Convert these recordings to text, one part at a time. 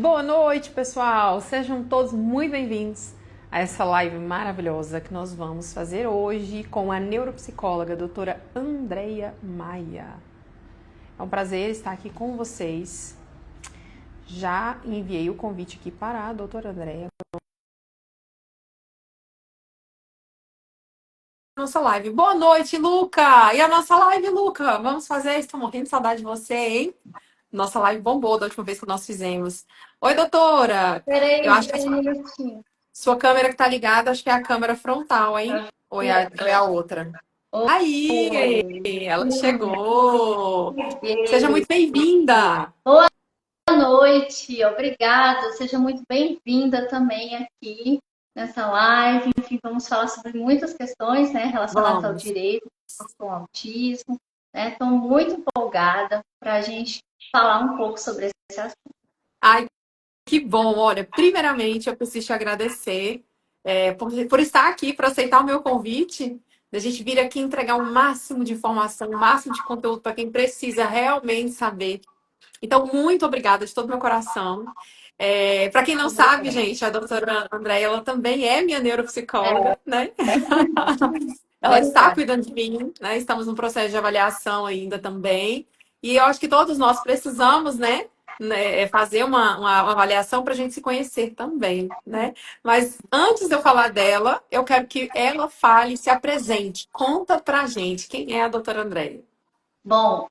Boa noite, pessoal! Sejam todos muito bem-vindos a essa live maravilhosa que nós vamos fazer hoje com a neuropsicóloga a doutora Andreia Maia. É um prazer estar aqui com vocês. Já enviei o convite aqui para a doutora Andreia. Nossa live. Boa noite, Luca! E a nossa live, Luca? Vamos fazer? Estou morrendo de saudade de você, hein? Nossa live bombou da última vez que nós fizemos. Oi, doutora! Eu Peraí, acho que peraí um minutinho. sua câmera que tá ligada, acho que é a câmera frontal, hein? Ou é a outra? Aí, ela chegou! Seja muito bem-vinda! Boa noite, obrigada. Seja muito bem-vinda também aqui nessa live. Enfim, vamos falar sobre muitas questões, né, relacionadas ao Vamos! direito com autismo. Né? Estou muito empolgada para a gente falar um pouco sobre esse assunto. Ai, que bom! Olha, primeiramente eu preciso te agradecer por estar aqui, por aceitar o meu convite. Da gente vir aqui entregar o máximo de informação, o máximo de conteúdo para quem precisa realmente saber. Então, muito obrigada de todo meu coração. Para quem não sabe, gente, a doutora Andréia, ela também é minha neuropsicóloga, né? Ela está Verdade. cuidando de mim, né? Estamos no processo de avaliação ainda também. E eu acho que todos nós precisamos, fazer uma avaliação para a gente se conhecer também, né? Mas antes de eu falar dela, eu quero que ela fale, se apresente. Conta pra gente quem é a doutora Andréia. Bom,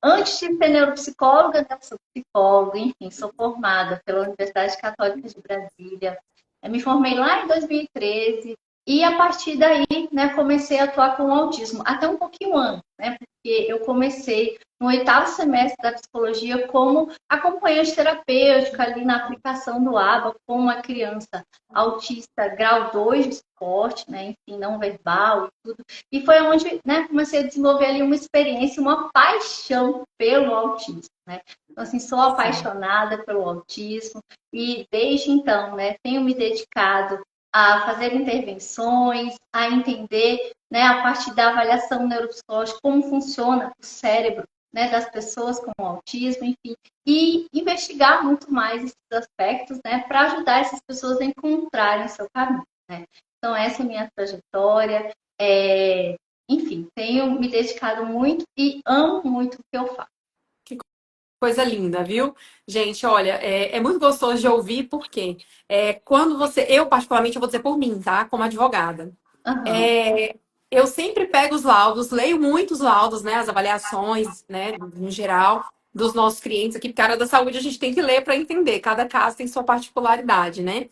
antes de ser neuropsicóloga, né, eu sou psicóloga, enfim, sou formada pela Universidade Católica de Brasília. Eu me formei lá em 2013 e a partir daí, né, comecei a atuar com o autismo, até um pouquinho antes, né, porque eu comecei no 8º semestre da psicologia como acompanhante terapêutica ali na aplicação do ABA com uma criança autista grau 2 de suporte, né, enfim, não verbal e tudo. E foi onde, né, comecei a desenvolver ali uma experiência, uma paixão pelo autismo, né. Então, assim, sou Sim. apaixonada pelo autismo e desde então, né, tenho me dedicado a fazer intervenções, a entender, né, a partir da avaliação neuropsicológica como funciona o cérebro, né, das pessoas com autismo, enfim, e investigar muito mais esses aspectos, né, para ajudar essas pessoas a encontrarem o seu caminho, né. Então, essa é a minha trajetória. Enfim, tenho me dedicado muito e amo muito o que eu faço. Coisa linda, viu? Gente, olha, é muito gostoso de ouvir, porque quando você, eu particularmente, eu vou dizer por mim, tá? Como advogada. Uhum. É, eu sempre pego os laudos, leio muitos laudos, né? As avaliações, né? No geral, dos nossos clientes aqui, porque a área da saúde a gente tem que ler para entender. Cada caso tem sua particularidade, né?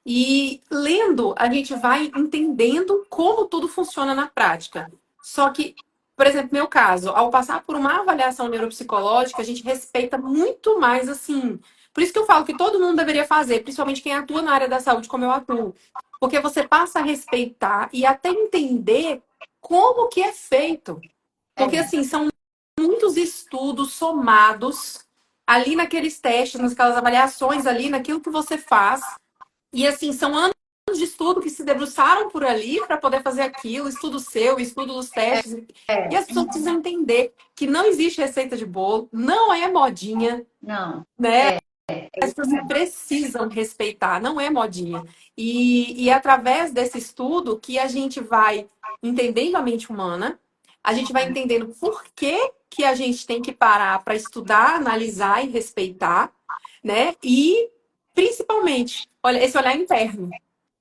E lendo, a gente vai entendendo como tudo funciona na prática. Só que, por exemplo, meu caso, ao passar por uma avaliação neuropsicológica, a gente respeita muito mais assim. Por isso que eu falo que todo mundo deveria fazer, principalmente quem atua na área da saúde, como eu atuo. Porque você passa a respeitar e até entender como que é feito. Porque, É, assim, são muitos estudos somados ali naqueles testes, naquelas avaliações ali, naquilo que você faz. E assim, são anos de estudo que se debruçaram por ali para poder fazer aquilo, estudo seu, estudo dos testes. E as pessoas precisam entender que não existe receita de bolo, não é modinha, não, né? é As isso pessoas mesmo. precisam respeitar, não é modinha. E é através desse estudo que a gente vai entendendo a mente humana, a gente vai entendendo por que, que a gente tem que parar para estudar, analisar e respeitar, né? E principalmente, olha, esse olhar interno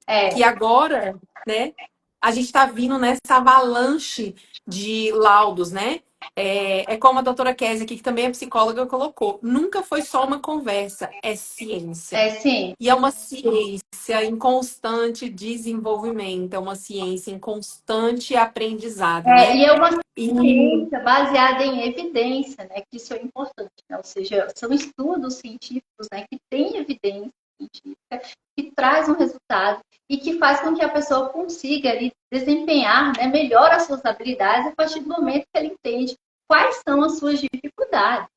É, que agora, né, a gente está vindo nessa avalanche de laudos, né? É como a doutora Kézia aqui, que também é psicóloga, colocou. Nunca foi só uma conversa, é ciência. sim. E é uma ciência em constante desenvolvimento, é uma ciência em constante aprendizado, né? E é uma E ciência baseada em evidência, né? Que isso é importante, né? Ou seja, são estudos científicos, né? Que têm evidência científica, que traz um resultado e que faz com que a pessoa consiga ali, desempenhar, né, melhor as suas habilidades a partir do momento que ela entende quais são as suas dificuldades.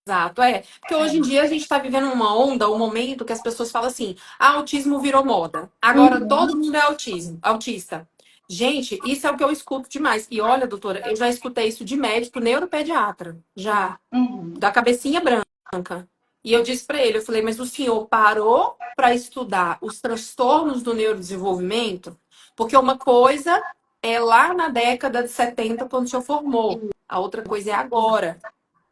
exato, porque hoje em dia a gente está vivendo uma onda, um momento que as pessoas falam assim: ah, autismo virou moda. Agora todo Uhum. mundo é autista. Gente, isso é o que eu escuto demais. E olha, doutora, eu já escutei isso de médico neuropediatra, já, Uhum. da cabecinha branca. E eu disse para ele, eu falei, mas o senhor parou para estudar os transtornos do neurodesenvolvimento? Porque uma coisa é lá na década de 70, quando o senhor formou. A outra coisa é agora.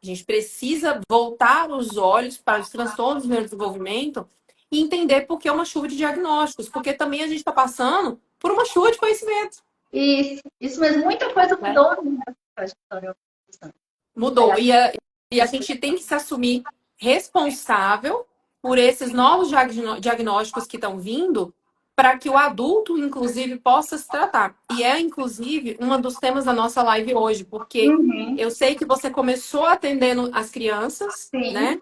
A gente precisa voltar os olhos para os transtornos do neurodesenvolvimento e entender por que é uma chuva de diagnósticos. Porque também a gente está passando por uma chuva de conhecimento. Isso mesmo, muita coisa Né? mudou na minha trajetória. Mudou. E a gente tem que se assumir responsável por esses novos diagnósticos que estão vindo para que o adulto, inclusive, possa se tratar. E é, inclusive, um dos temas da nossa live hoje, porque Uhum, eu sei que você começou atendendo as crianças, sim. né?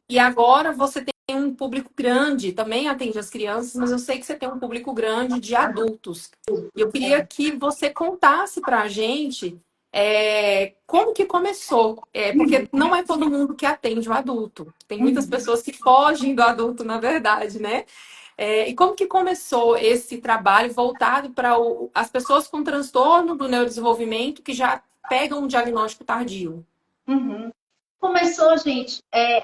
E agora você tem um público grande, também atende as crianças, mas eu sei que você tem um público grande de adultos. E eu queria que você contasse para a gente como que começou. Porque não é todo mundo que atende o adulto. Tem muitas Uhum. pessoas que fogem do adulto, na verdade, né? E como que começou esse trabalho voltado para as pessoas com transtorno do neurodesenvolvimento que já pegam um diagnóstico tardio? Uhum. Começou, gente,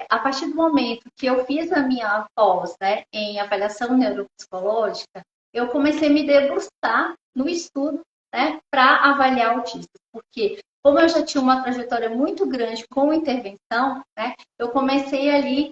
a partir do momento que eu fiz a minha pós, né, em avaliação neuropsicológica, eu comecei a me debruçar no estudo, né, para avaliar autistas, porque como eu já tinha uma trajetória muito grande com intervenção, né, eu comecei ali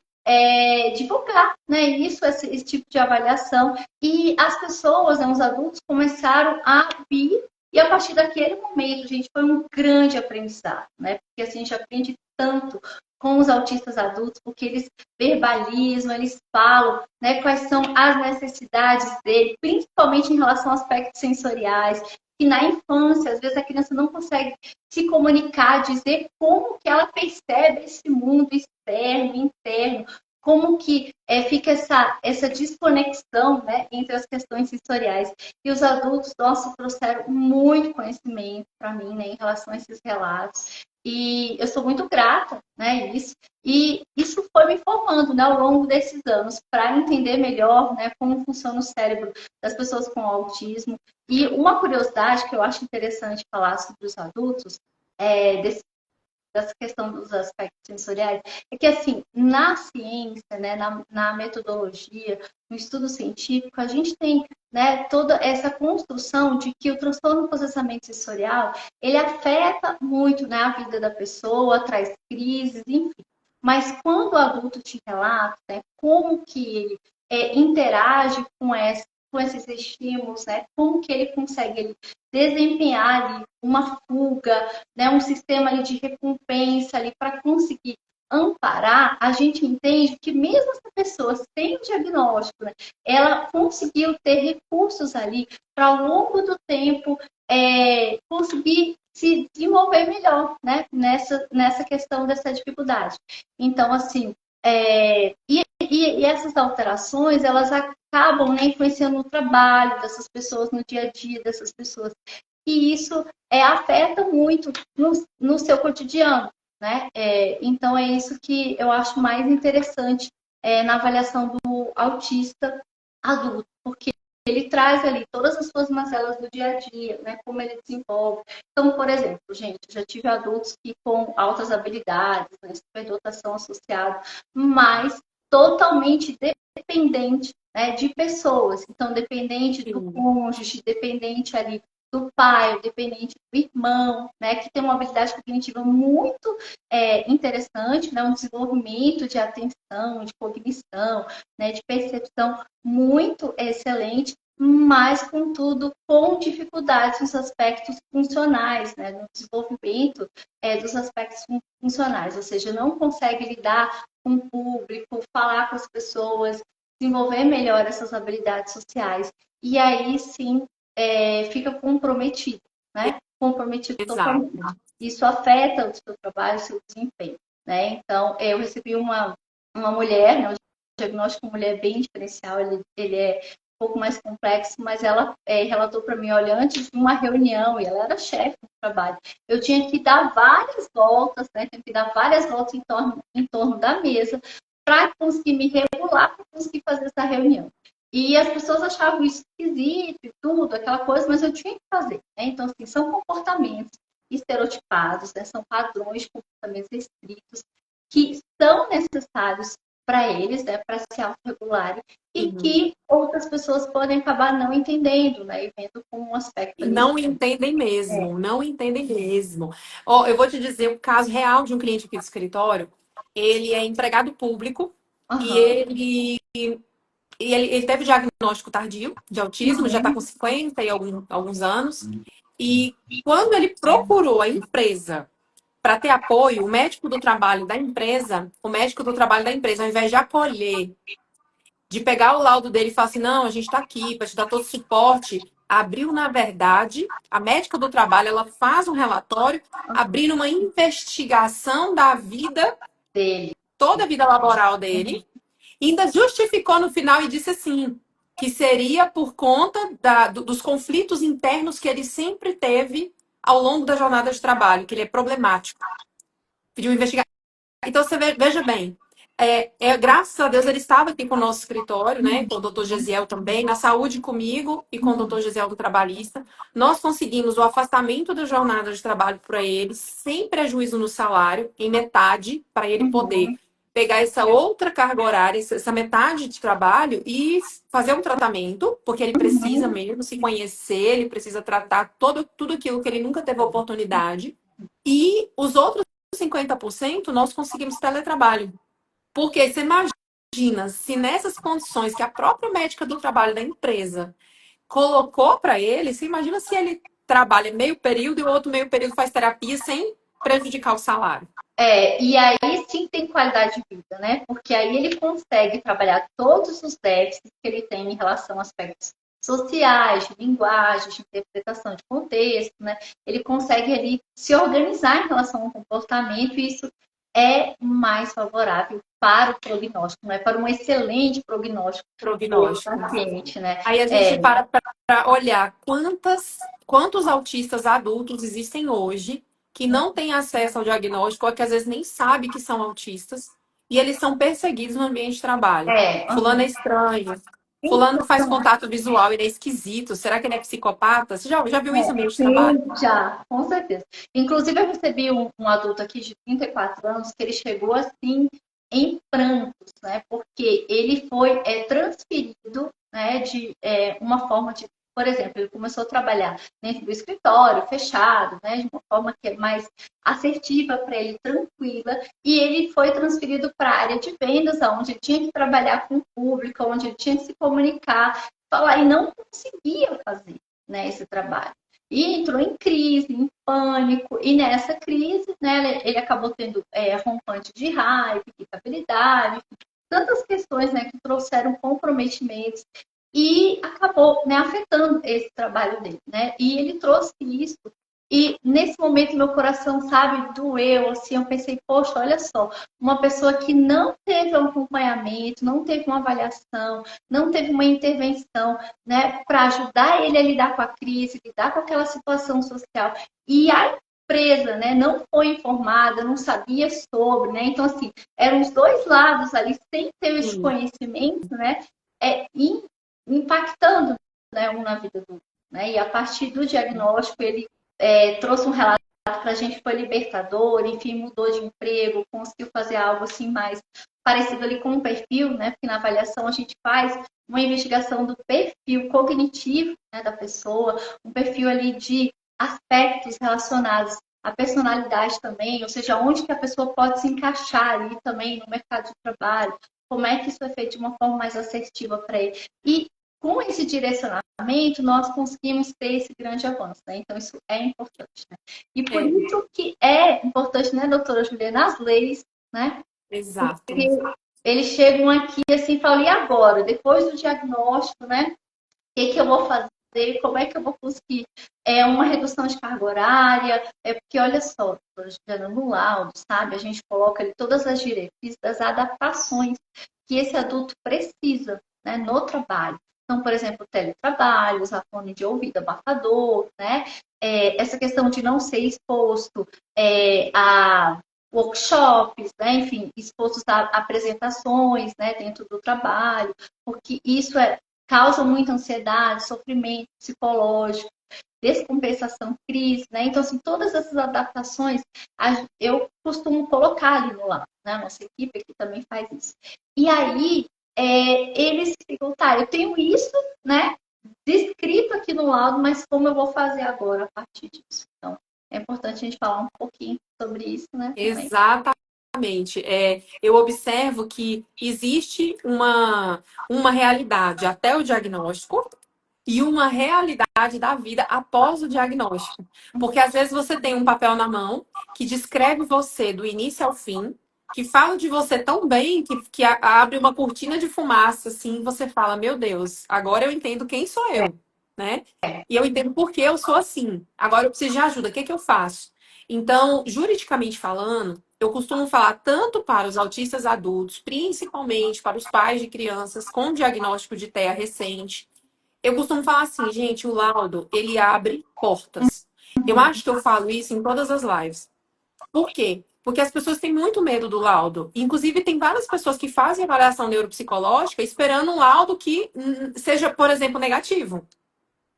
divulgar, né, esse tipo de avaliação, e as pessoas, né, os adultos começaram a vir. E a partir daquele momento, gente, foi um grande aprendizado, né? Porque assim, a gente aprende tanto com os autistas adultos, porque eles verbalizam, eles falam, né, quais são as necessidades dele, principalmente em relação a aspectos sensoriais, que na infância, às vezes a criança não consegue se comunicar, dizer como que ela percebe esse mundo externo, interno, como que fica essa desconexão, né, entre as questões sensoriais. E os adultos, nossa, trouxeram muito conhecimento para mim, né, em relação a esses relatos. E eu sou muito grata, né, isso. E isso foi me formando, né, ao longo desses anos, para entender melhor, né, como funciona o cérebro das pessoas com autismo. E uma curiosidade que eu acho interessante falar sobre os adultos, dessa questão dos aspectos sensoriais, é que, assim, na ciência, né, na metodologia, no estudo científico, a gente tem, né, toda essa construção de que o transtorno do processamento sensorial, ele afeta muito, né, a vida da pessoa, traz crises, enfim. Mas quando o adulto te relata, né, como que ele interage com esses estímulos, né, como que ele consegue desempenhar ali uma fuga, né, um sistema ali de recompensa ali para conseguir amparar, a gente entende que mesmo essa pessoa sem o diagnóstico, né, ela conseguiu ter recursos ali para ao longo do tempo conseguir se desenvolver melhor, né, nessa questão dessa dificuldade. Então, assim, e essas alterações, elas acabam, né, influenciando no trabalho dessas pessoas, no dia a dia dessas pessoas. E isso afeta muito no seu cotidiano, né? Então é isso que eu acho mais interessante na avaliação do autista adulto, porque ele traz ali todas as suas mazelas do dia a dia, né? Como ele desenvolve. Então, por exemplo, gente, eu já tive adultos que com altas habilidades, né? Superdotação associada, mas totalmente dependente, né, de pessoas. Então, dependente do Sim. cônjuge, dependente ali do pai, dependente do irmão, né, que tem uma habilidade cognitiva muito interessante, né, um desenvolvimento de atenção, de cognição, né, de percepção muito excelente, mas, contudo, com dificuldades nos aspectos funcionais, né, no desenvolvimento dos aspectos funcionais, ou seja, não consegue lidar com o público, falar com as pessoas, desenvolver melhor essas habilidades sociais. E aí sim fica comprometido, né? Comprometido Exato. totalmente. Isso afeta o seu trabalho, o seu desempenho, né? Então, eu recebi uma mulher, né? O diagnóstico de uma mulher bem diferencial, ele é um pouco mais complexo, mas ela relatou para mim, olha, antes de uma reunião, e ela era chefe do trabalho, eu tinha que dar várias voltas, né? Tinha que dar várias voltas em torno da mesa para conseguir me regular, para conseguir fazer essa reunião. E as pessoas achavam isso esquisito e tudo, aquela coisa, mas eu tinha que fazer. Né? Então, assim, são comportamentos estereotipados, né? São padrões de comportamentos restritos que são necessários para eles, né, para se autorregularem, e Uhum. que outras pessoas podem acabar não entendendo, né, e vendo como um aspecto ali. Não entendem mesmo, não entendem mesmo. Ó, eu vou te dizer um caso real de um cliente aqui do escritório. Ele é empregado público e Aham, ele teve diagnóstico tardio de autismo, já está com 50 e alguns anos. E quando ele procurou a empresa para ter apoio, o médico do trabalho da empresa, ao invés de acolher, de pegar o laudo dele e falar assim, não, a gente está aqui para te dar todo o suporte, abriu, na verdade, a médica do trabalho, ela faz um relatório abrindo uma investigação da vida, dele. toda a vida laboral dele, e ainda justificou no final e disse assim, que seria por conta dos conflitos internos que ele sempre teve ao longo da jornada de trabalho, que ele é problemático. Pediu investigar. Então, veja bem, graças a Deus ele estava aqui com o nosso escritório, né, com o doutor Gesiel também, na saúde comigo e com o doutor Gesiel do trabalhista. Nós conseguimos o afastamento da jornada de trabalho para ele, sem prejuízo no salário, em metade, para ele poder pegar essa outra carga horária, essa metade de trabalho e fazer um tratamento, porque ele precisa mesmo se conhecer, ele precisa tratar tudo aquilo que ele nunca teve oportunidade. E os outros 50% nós conseguimos teletrabalho. Porque você imagina, se nessas condições que a própria médica do trabalho da empresa colocou para ele, você imagina se ele trabalha meio período e o outro meio período faz terapia sem prejudicar o salário. E aí sim tem qualidade de vida, né? Porque aí ele consegue trabalhar todos os déficits que ele tem em relação a aspectos sociais, de linguagem, de interpretação de contexto, né? Ele consegue ali se organizar em relação ao comportamento e isso é mais favorável para o prognóstico, não é para um excelente prognóstico do Prognóstico. paciente, né? Aí a gente para olhar quantos autistas adultos existem hoje que não têm acesso ao diagnóstico ou que às vezes nem sabem que são autistas e eles são perseguidos no ambiente de trabalho. Fulano é estranho, fulano faz contato visual, ele é esquisito, será que ele é psicopata? Você já viu isso no ambiente de trabalho? Sim, já, com certeza. Inclusive, eu recebi um adulto aqui de 34 anos que ele chegou assim em prantos, né? Porque ele foi transferido, né, de uma forma de, por exemplo, ele começou a trabalhar dentro do escritório, fechado, né, de uma forma que é mais assertiva para ele, tranquila, e ele foi transferido para a área de vendas, onde ele tinha que trabalhar com o público, onde ele tinha que se comunicar, falar, e não conseguia fazer, né, esse trabalho. E entrou em crise, em pânico, e nessa crise, né, ele acabou tendo rompante de raiva, irritabilidade, tantas questões, né, que trouxeram comprometimentos e acabou, né, afetando esse trabalho dele, né? E ele trouxe isso e nesse momento meu coração, sabe, doeu, assim, eu pensei, poxa, olha só, uma pessoa que não teve um acompanhamento, não teve uma avaliação, não teve uma intervenção, né, para ajudar ele a lidar com a crise, lidar com aquela situação social. E a empresa, né, não foi informada, não sabia sobre, né? Então, assim, eram os dois lados ali, sem ter esse Sim. conhecimento, né? Impactando, né, um na vida do outro, né? E a partir do diagnóstico, ele trouxe um relato para a gente, foi libertador, enfim, mudou de emprego, conseguiu fazer algo assim mais parecido ali com o perfil, né? Porque na avaliação a gente faz uma investigação do perfil cognitivo, né, da pessoa, um perfil ali de aspectos relacionados à personalidade também, ou seja, onde que a pessoa pode se encaixar ali também no mercado de trabalho, como é que isso é feito de uma forma mais assertiva para ele. E com esse direcionamento, nós conseguimos ter esse grande avanço, né? Então, isso é importante, né? E por É, isso que é importante, né, doutora Juliana, as leis, né? exato. Porque eles chegam aqui assim e falam, e agora? Depois do diagnóstico, né? O que eu vou fazer? Como é que eu vou conseguir uma redução de carga horária? Porque, olha só, doutora Juliana, no laudo, sabe? A gente coloca ali todas as diretrizes das adaptações que esse adulto precisa, né, no trabalho. Então, por exemplo, teletrabalho, usar fone de ouvido abafador, né? Essa questão de não ser exposto a workshops, né? Enfim, expostos a apresentações, né, dentro do trabalho, porque isso causa muita ansiedade, sofrimento psicológico, descompensação crise, né? Então, assim, todas essas adaptações eu costumo colocar ali no laudo, né? A nossa equipe aqui também faz isso. E aí, eles ficam, tá, eu tenho isso, né? Descrito aqui no laudo, mas como eu vou fazer agora a partir disso? Então, é importante a gente falar um pouquinho sobre isso, né? Também. Exatamente. Eu observo que existe uma realidade até o diagnóstico e uma realidade da vida após o diagnóstico. Porque às vezes você tem um papel na mão que descreve você do início ao fim, que fala de você tão bem que abre uma cortina de fumaça, assim, e você fala, meu Deus, agora eu entendo quem sou eu, né? E eu entendo por que eu sou assim. Agora eu preciso de ajuda, o que que eu faço? Então, juridicamente falando, eu costumo falar tanto para os autistas adultos, principalmente para os pais de crianças com diagnóstico de TEA recente. Eu costumo falar assim, gente, o laudo, ele abre portas. Eu acho que eu falo isso em todas as lives. Por quê? Porque as pessoas têm muito medo do laudo. Inclusive, tem várias pessoas que fazem avaliação neuropsicológica esperando um laudo que seja, por exemplo, negativo.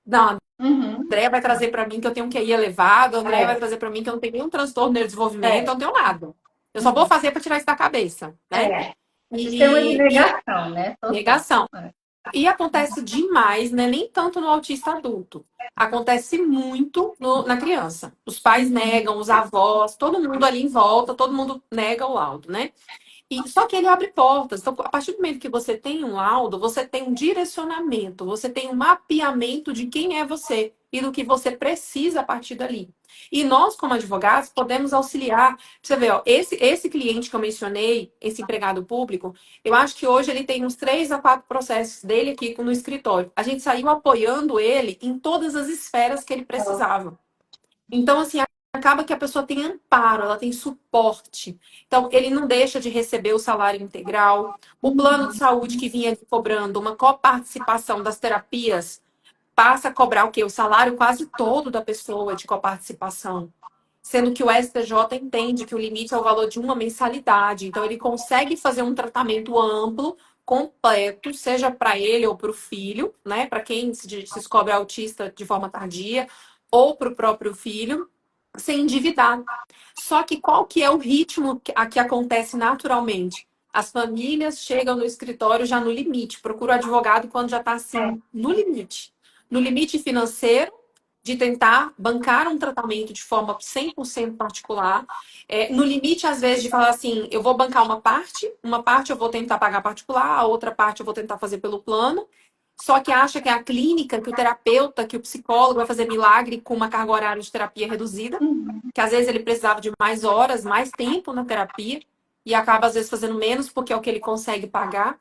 Não, a Uhum. Andrea vai trazer para mim que eu tenho um QI elevado, a Andrea vai trazer para mim que eu não tenho nenhum transtorno de neurodesenvolvimento, eu não tenho nada. Eu só vou Uhum. fazer para tirar isso da cabeça, né? O sistema de E negação, né? Total. negação. E acontece demais, né? Nem tanto no autista adulto. Acontece muito na criança. Os pais negam, os avós, todo mundo ali em volta, todo mundo nega o laudo, né? E, só que ele abre portas. Então, a partir do momento que você tem um laudo, você tem um direcionamento, você tem um mapeamento de quem é você e do que você precisa a partir dali. E nós, como advogados, podemos auxiliar. Você vê, ó, esse cliente que eu mencionei, esse empregado público, eu acho que hoje ele tem uns 3 a 4 processos dele aqui no escritório. A gente saiu apoiando ele em todas as esferas que ele precisava. Então, assim, acaba que a pessoa tem amparo, ela tem suporte. Então, ele não deixa de receber o salário integral. O plano de saúde que vinha cobrando uma coparticipação das terapias passa a cobrar o quê? O salário quase todo da pessoa de coparticipação. Sendo que o STJ entende que o limite é o valor de uma mensalidade. Então, ele consegue fazer um tratamento amplo, completo, seja para ele ou para o filho, né? Para quem se descobre autista de forma tardia, ou para o próprio filho, sem endividar. Só que qual que é o ritmo que acontece naturalmente? As famílias chegam no escritório já no limite, procura o advogado quando já está assim, no limite. No limite financeiro, de tentar bancar um tratamento de forma 100% particular, no limite, às vezes, de falar assim, eu vou bancar uma parte eu vou tentar pagar particular, a outra parte eu vou tentar fazer pelo plano, só que acha que é a clínica, que o terapeuta, que o psicólogo vai fazer milagre com uma carga horária de terapia reduzida, Uhum. que às vezes ele precisava de mais horas, mais tempo na terapia, e acaba às vezes fazendo menos porque é o que ele consegue pagar.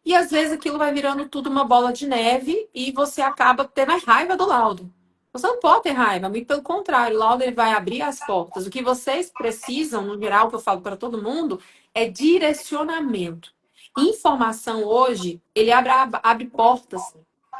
E às vezes aquilo vai virando tudo uma bola de neve e você acaba tendo a raiva do laudo. Você não pode ter raiva, muito pelo contrário, o laudo ele vai abrir as portas. O que vocês precisam, no geral, que eu falo para todo mundo, é direcionamento. Informação hoje, ele abre portas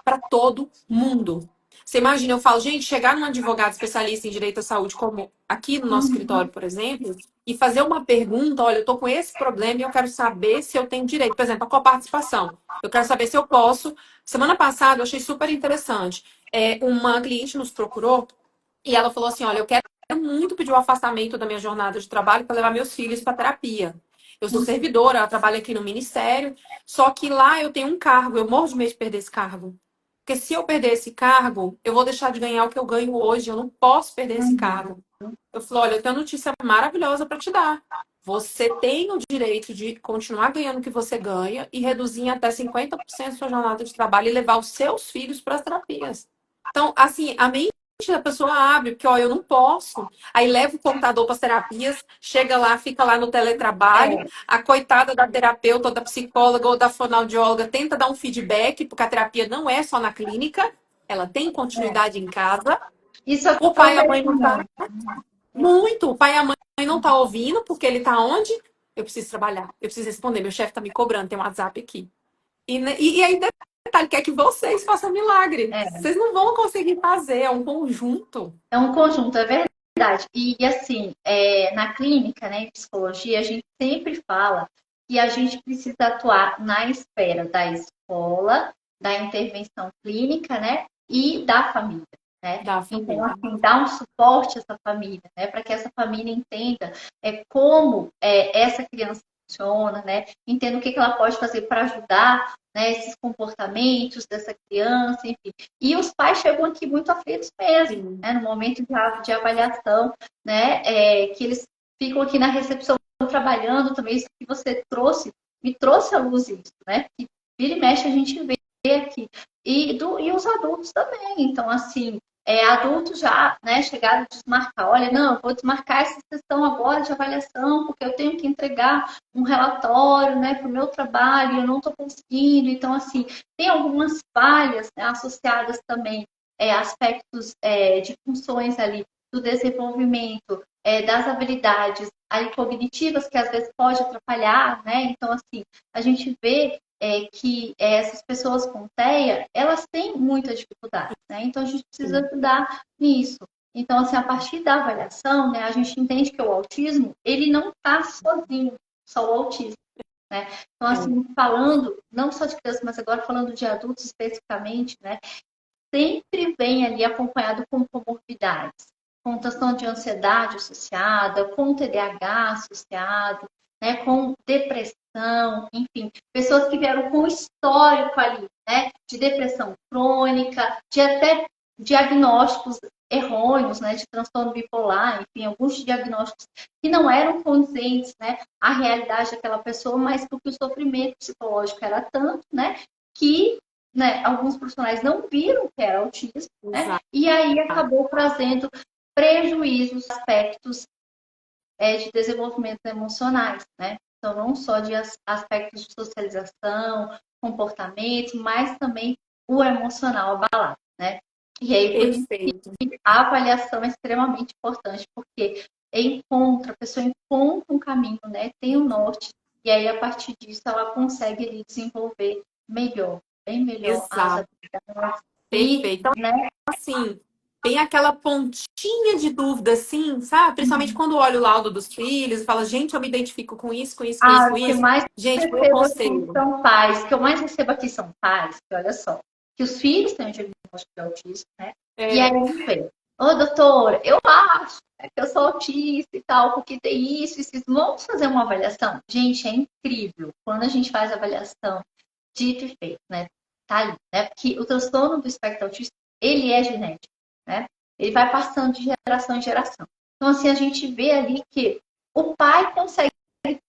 para todo mundo. Você imagina, eu falo, gente, chegar num advogado especialista em direito à saúde, como aqui no nosso Uhum. escritório, por exemplo, e fazer uma pergunta, olha, eu estou com esse problema e eu quero saber se eu tenho direito, por exemplo, a coparticipação. Eu quero saber se eu posso. Semana passada eu achei super interessante. Uma cliente nos procurou e ela falou assim: olha, eu quero muito pedir o afastamento da minha jornada de trabalho para levar meus filhos para terapia. Eu sou servidora, ela trabalha aqui no ministério, só que lá eu tenho um cargo, eu morro de medo de perder esse cargo. Porque se eu perder esse cargo, eu vou deixar de ganhar o que eu ganho hoje, eu não posso perder esse Uhum. cargo. Eu falei, olha, eu tenho uma notícia maravilhosa para te dar. Você tem o direito de continuar ganhando o que você ganha e reduzir em até 50% sua jornada de trabalho e levar os seus filhos para as terapias. Então, assim, a mente da pessoa abre, porque, ó, eu não posso. Aí leva o computador para as terapias, chega lá, fica lá no teletrabalho, É, a coitada da terapeuta, ou da psicóloga, ou da fonoaudióloga tenta dar um feedback, porque a terapia não é só na clínica, ela tem continuidade em casa. isso O pai e a acontece mãe não tá muito. muito. O pai e a mãe não tá ouvindo, porque ele tá onde? Eu preciso trabalhar, eu preciso responder, meu chefe tá me cobrando, tem um WhatsApp aqui. E aí, detalhe, quer que vocês façam milagre. É, Vocês não vão conseguir fazer, é um conjunto. é um conjunto, é verdade. E assim, na clínica, né, em psicologia, a gente sempre fala que a gente precisa atuar na esfera da escola, da intervenção clínica, né, e da família. né? Da Então, família. assim, dar um suporte a essa família, né? Para que essa família entenda como essa criança funciona, né? Entenda o que ela pode fazer para ajudar, né, esses comportamentos dessa criança, enfim. E os pais chegam aqui muito aflitos mesmo, Sim, né? No momento de avaliação, né? Que eles ficam aqui na recepção trabalhando também, isso que você trouxe, me trouxe à luz isso, né? Que vira e mexe a gente vê aqui. E os adultos também. Então, assim, adultos já, né, chegaram a desmarcar. Olha, não, eu vou desmarcar essa sessão agora de avaliação, porque eu tenho que entregar um relatório, né, para o meu trabalho, eu não estou conseguindo. Então, assim, tem algumas falhas, né, associadas também aspectos de funções ali do desenvolvimento das habilidades ali, cognitivas, que às vezes pode atrapalhar, né? Então, assim, a gente vê que essas pessoas com TEA, elas têm muita dificuldade, né? Então, a gente precisa sim. ajudar nisso. Então, assim, a partir da avaliação, né, a gente entende que o autismo, ele não está sozinho, só o autismo, né? Então, É. assim, falando, não só de crianças, mas agora falando de adultos especificamente, né? Sempre vem ali acompanhado com comorbidades, com transtorno de ansiedade associada, com TDAH associado, né, com depressão, enfim, pessoas que vieram com histórico ali, né, de depressão crônica, de até diagnósticos errôneos, né, de transtorno bipolar, enfim, alguns diagnósticos que não eram condizentes, né, à realidade daquela pessoa, mas porque o sofrimento psicológico era tanto, né, que, né, alguns profissionais não viram que era autismo, né? Exato. E aí acabou trazendo prejuízos, aspectos de desenvolvimento emocionais, né? Então, não só de aspectos de socialização, comportamento, mas também o emocional abalado, né? E aí, por isso, Perfeito. a avaliação é extremamente importante, porque a pessoa encontra um caminho, né? Tem um norte, e aí, a partir disso, ela consegue ali, desenvolver melhor, bem melhor as Exato. habilidades. E, Perfeito. Então, né, assim, tem aquela pontinha de dúvida, assim, sabe? Principalmente quando olha o laudo dos filhos e fala, gente, eu me identifico com isso, com isso, com isso, com o que isso. mais Gente, meu recebo aqui conselho. são pais, o que eu mais recebo aqui são pais, que olha só, que os filhos têm um diagnóstico de autismo, né? E aí É, vem, ô doutora, eu acho que eu sou autista e tal, porque tem isso, vamos fazer uma avaliação? Gente, é incrível quando a gente faz a avaliação, dito e feito, né? Tá ali, né? Porque o transtorno do espectro autista, ele é genético, né? Ele vai passando de geração em geração. Então, assim, a gente vê ali que o pai consegue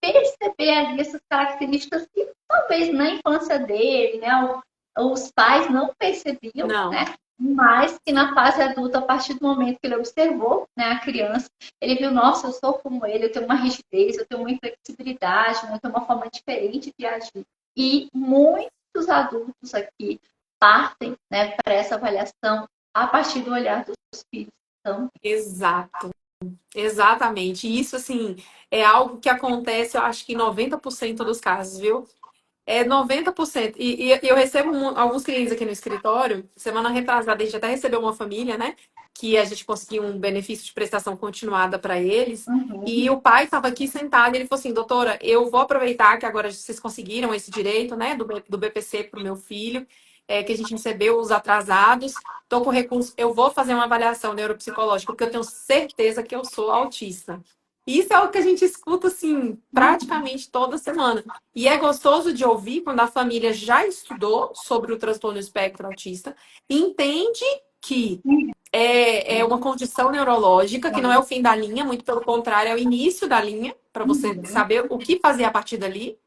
perceber ali essas características que talvez na infância dele, né, os pais não percebiam, não, né? Mas que na fase adulta, a partir do momento que ele observou, né, a criança, ele viu, nossa, eu sou como ele, eu tenho uma rigidez, eu tenho uma inflexibilidade, eu tenho uma forma diferente de agir. E muitos adultos aqui partem, né, para essa avaliação a partir do olhar dos filhos. Então, exato. Exatamente. E isso, assim, é algo que acontece, eu acho que em 90% dos casos, viu? É 90%. E eu recebo alguns clientes aqui no escritório. Semana retrasada, a gente até recebeu uma família, né? Que a gente conseguiu um benefício de prestação continuada para eles. E o pai estava aqui sentado e ele falou assim: doutora, eu vou aproveitar que agora vocês conseguiram esse direito, né? Do BPC para o meu filho, que a gente recebeu os atrasados. Estou com recurso, eu vou fazer uma avaliação neuropsicológica, porque eu tenho certeza que eu sou autista. Isso é o que a gente escuta, assim, praticamente toda semana. E é gostoso de ouvir quando a família já estudou sobre o transtorno espectro autista, entende que é uma condição neurológica, que não é o fim da linha, muito pelo contrário, é o início da linha, para você saber o que fazer a partir dali,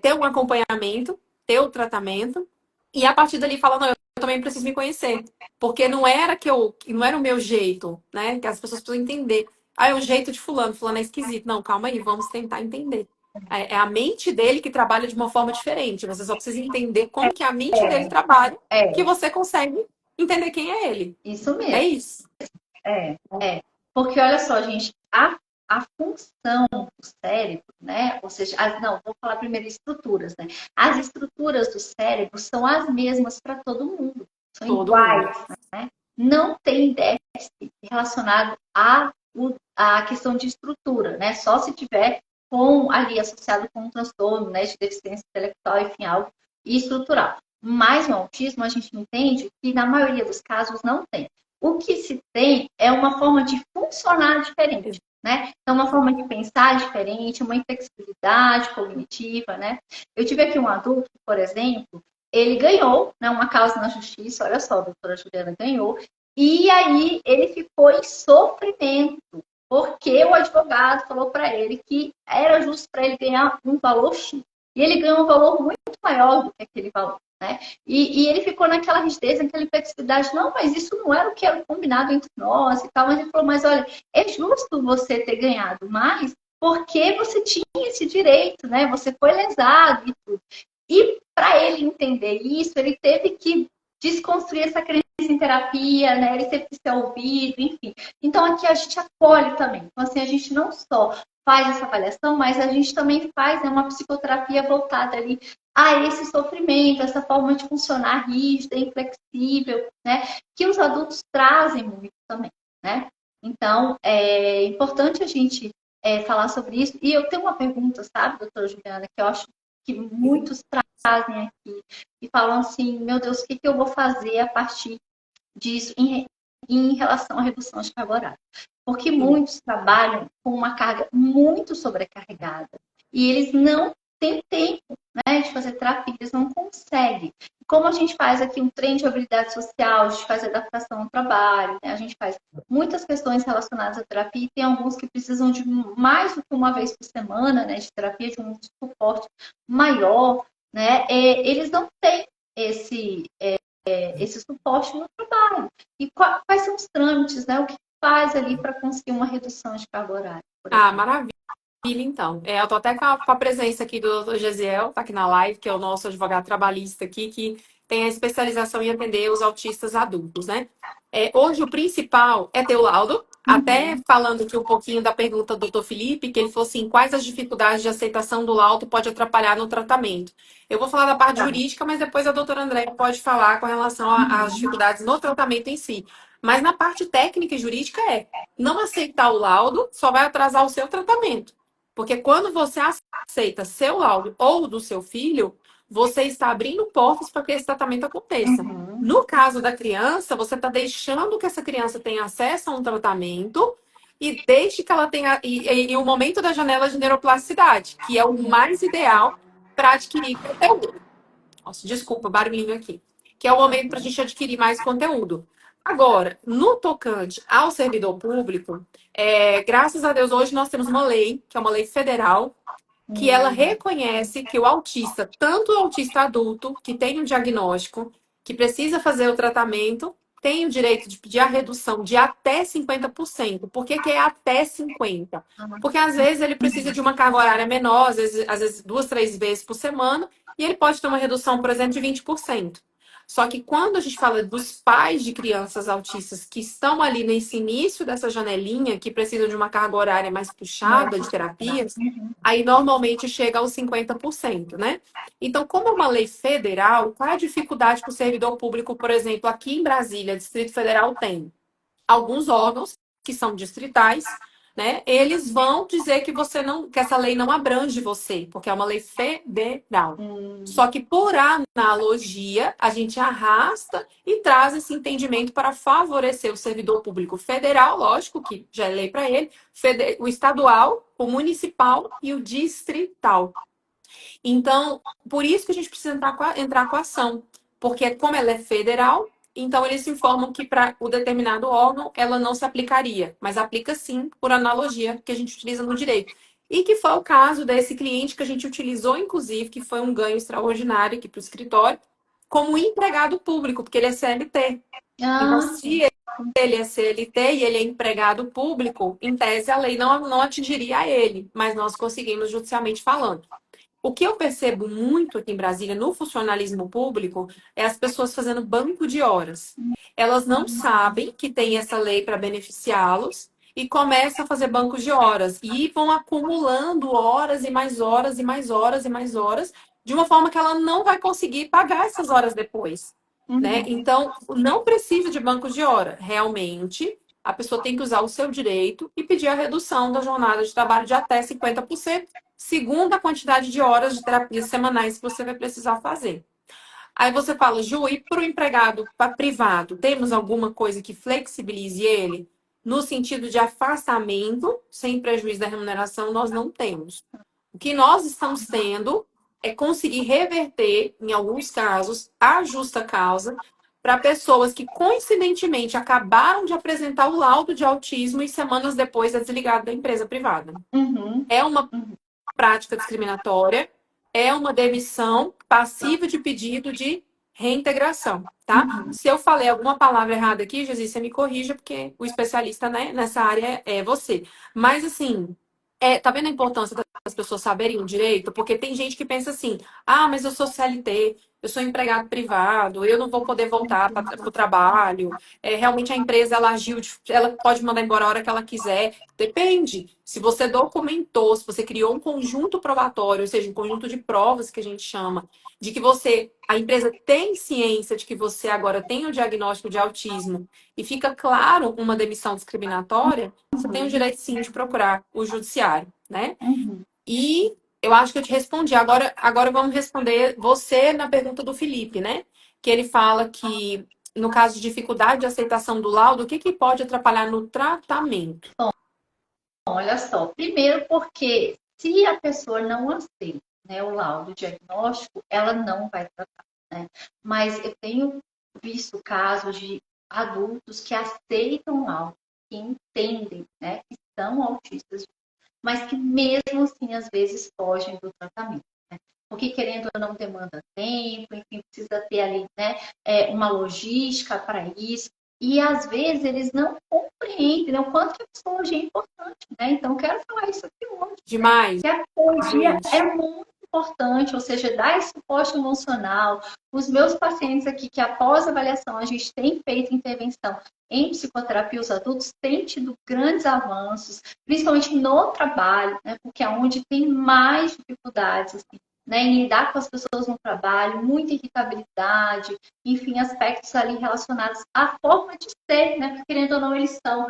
ter um acompanhamento, ter o tratamento, e a partir dali fala, não, eu também preciso me conhecer. Porque não era o meu jeito, né? Que as pessoas precisam entender. Ah, é o jeito de fulano, fulano é esquisito. Não, calma aí, vamos tentar entender. É a mente dele que trabalha de uma forma diferente. Você só precisa entender como que a mente dele trabalha, que é você consegue entender quem é ele. isso É mesmo. isso. Porque olha só, gente, a função do cérebro, né? Ou seja, não, vou falar primeiro estruturas, né? As estruturas do cérebro são as mesmas para todo mundo, são Todo mundo. iguais. Não tem déficit relacionado à questão de estrutura, né? Só se tiver ali associado com um transtorno, né, de deficiência intelectual, enfim, algo estrutural. Mas no autismo a gente entende que na maioria dos casos não tem. O que se tem é uma forma de funcionar diferente, né? Então, uma forma de pensar diferente, uma inflexibilidade cognitiva, né? Eu tive aqui um adulto, por exemplo, ele ganhou, né, uma causa na justiça, olha só, a doutora Juliana ganhou, e aí ele ficou em sofrimento, porque o advogado falou para ele que era justo para ele ganhar um valor X. E ele ganhou um valor muito maior do que aquele valor. Né? E ele ficou naquela rigidez, naquela inflexibilidade. Não, mas isso não era o que era combinado entre nós e tal. Mas ele falou, mas olha, é justo você ter ganhado mais porque você tinha esse direito, né? Você foi lesado e tudo. E para ele entender isso, ele teve que desconstruir essa crença em terapia, né? Ele teve que ser ouvido, enfim. Então aqui a gente acolhe também. Então assim, a gente não só faz essa avaliação, mas a gente também faz, né, uma psicoterapia voltada ali a esse sofrimento, essa forma de funcionar rígida, inflexível, né? Que os adultos trazem muito também, né? Então, é importante a gente falar sobre isso. E eu tenho uma pergunta, sabe, doutora Juliana, que eu acho que muitos trazem aqui e falam assim, meu Deus, o que eu vou fazer a partir disso em relação à redução de carga horária? Porque muitos trabalham com uma carga muito sobrecarregada e eles não têm tempo, né, de fazer terapia, eles não conseguem. Como a gente faz aqui um treino de habilidade social, a gente faz adaptação ao trabalho, né, a gente faz muitas questões relacionadas à terapia, e tem alguns que precisam de mais do que uma vez por semana, né, de terapia, de um suporte maior, né, eles não têm esse suporte no trabalho. E quais são os trâmites, né? O que faz ali para conseguir uma redução de carga horária, por Ah, exemplo? maravilha. Então, eu tô até com a presença aqui do doutor Gesiel, tá aqui na live, que é o nosso advogado trabalhista aqui, que tem a especialização em atender os autistas adultos, né? Hoje o principal é ter o laudo, até Uhum. falando aqui um pouquinho da pergunta do doutor Felipe, que ele falou assim, quais as dificuldades de aceitação do laudo pode atrapalhar no tratamento? Eu vou falar da parte Tá. jurídica, mas depois a doutora André pode falar com relação às Uhum. dificuldades no tratamento em si. Mas na parte técnica e jurídica não aceitar o laudo só vai atrasar o seu tratamento. Porque quando você aceita seu laudo ou do seu filho, você está abrindo portas para que esse tratamento aconteça. Uhum. No caso da criança, você está deixando que essa criança tenha acesso a um tratamento e deixe que ela tenha. E o momento da janela de neuroplasticidade, que é o mais ideal para adquirir conteúdo. Nossa, desculpa, barulhinho aqui. Que é o momento para a gente adquirir mais conteúdo. Agora, no tocante ao servidor público, graças a Deus, hoje nós temos uma lei, que é uma lei federal, que ela Uhum. reconhece que o autista, tanto o autista adulto, que tem um diagnóstico, que precisa fazer o tratamento, tem o direito de pedir a redução de até 50%. Por que é até 50%? Porque às vezes ele precisa de uma carga horária menor, às vezes 2, 3 vezes por semana, e ele pode ter uma redução, por exemplo, de 20%. Só que quando a gente fala dos pais de crianças autistas que estão ali nesse início dessa janelinha, que precisam de uma carga horária mais Mais puxada de puxada. terapias, aí normalmente chega aos 50%, né? Então, como é uma lei federal, qual é a dificuldade que o servidor público, por exemplo, aqui em Brasília, Distrito Federal, tem? Alguns órgãos que são distritais, né? Eles vão dizer que que essa lei não abrange você, porque é uma lei federal. Hum. Só que por analogia, a gente arrasta e traz esse entendimento para favorecer o servidor público federal, lógico que já é lei para ele, o estadual, o municipal e o distrital. Então, por isso que a gente precisa entrar com a ação. Porque como ela é federal, então eles informam que para o determinado órgão ela não se aplicaria, mas aplica sim por analogia que a gente utiliza no direito. E que foi o caso desse cliente que a gente utilizou, inclusive, que foi um ganho extraordinário aqui para o escritório, como empregado público, porque ele é CLT. Então, Ah, se ele é CLT e ele é empregado público, em tese a lei não atingiria a ele, mas nós conseguimos judicialmente falando. O que eu percebo muito aqui em Brasília, no funcionalismo público, é as pessoas fazendo banco de horas. Elas não sabem que tem essa lei para beneficiá-los e começam a fazer bancos de horas. E vão acumulando horas e mais horas e mais horas e mais horas, de uma forma que ela não vai conseguir pagar essas horas depois. Né? uhum. Então, não precisa de bancos de hora. Realmente, a pessoa tem que usar o seu direito e pedir a redução da jornada de trabalho de até 50%, segundo a quantidade de horas de terapias semanais que você vai precisar fazer. Aí você fala, Ju, e para o empregado privado, temos alguma coisa que flexibilize ele? No sentido de afastamento, sem prejuízo da remuneração, nós não temos. O que nós estamos tendo é conseguir reverter, em alguns casos, a justa causa para pessoas que, coincidentemente, acabaram de apresentar o laudo de autismo e semanas depois é desligado da empresa privada. Uhum, É uma uhum, prática discriminatória, é uma demissão passiva de pedido de reintegração, tá? uhum. Se eu falei alguma palavra errada aqui, Jesus, você me corrija, porque o especialista, né, nessa área é você. Mas, assim, tá vendo a importância das pessoas saberem o direito? Porque tem gente que pensa assim, ah, mas eu sou CLT, eu sou empregado privado, eu não vou poder voltar para o trabalho. Realmente a empresa, ela agiu, ela pode mandar embora a hora que ela quiser. Depende. Se você documentou, se você criou um conjunto probatório, ou seja, um conjunto de provas que a gente chama, de que a empresa tem ciência de que você agora tem o diagnóstico de autismo e fica claro uma demissão discriminatória, você tem o direito sim de procurar o judiciário, né? Uhum. E eu acho que eu te respondi. Agora vamos responder você na pergunta do Felipe, né? Que ele fala que, no caso de dificuldade de aceitação do laudo, o que pode atrapalhar no tratamento? Olha só, primeiro porque se a pessoa não aceita, né, o laudo diagnóstico, ela não vai tratar, né? Mas eu tenho visto casos de adultos que aceitam o laudo, que entendem, né, que são autistas, mas que mesmo assim às vezes fogem do tratamento, né? Porque querendo ou não demanda tempo, enfim, precisa ter ali, né, uma logística para isso. E às vezes eles não compreendem, né, o quanto que a psicologia é importante, né? Então, quero falar isso aqui hoje, Demais, que a psicologia é gente. muito importante, ou seja, dar esse suporte emocional. Os meus pacientes aqui, que após a avaliação a gente tem feito intervenção em psicoterapia, os adultos têm tido grandes avanços, principalmente no trabalho, né? Porque é onde tem mais dificuldades, assim, né, em lidar com as pessoas no trabalho, muita irritabilidade, enfim, aspectos ali relacionados à forma de ser, né? Porque, querendo ou não, eles são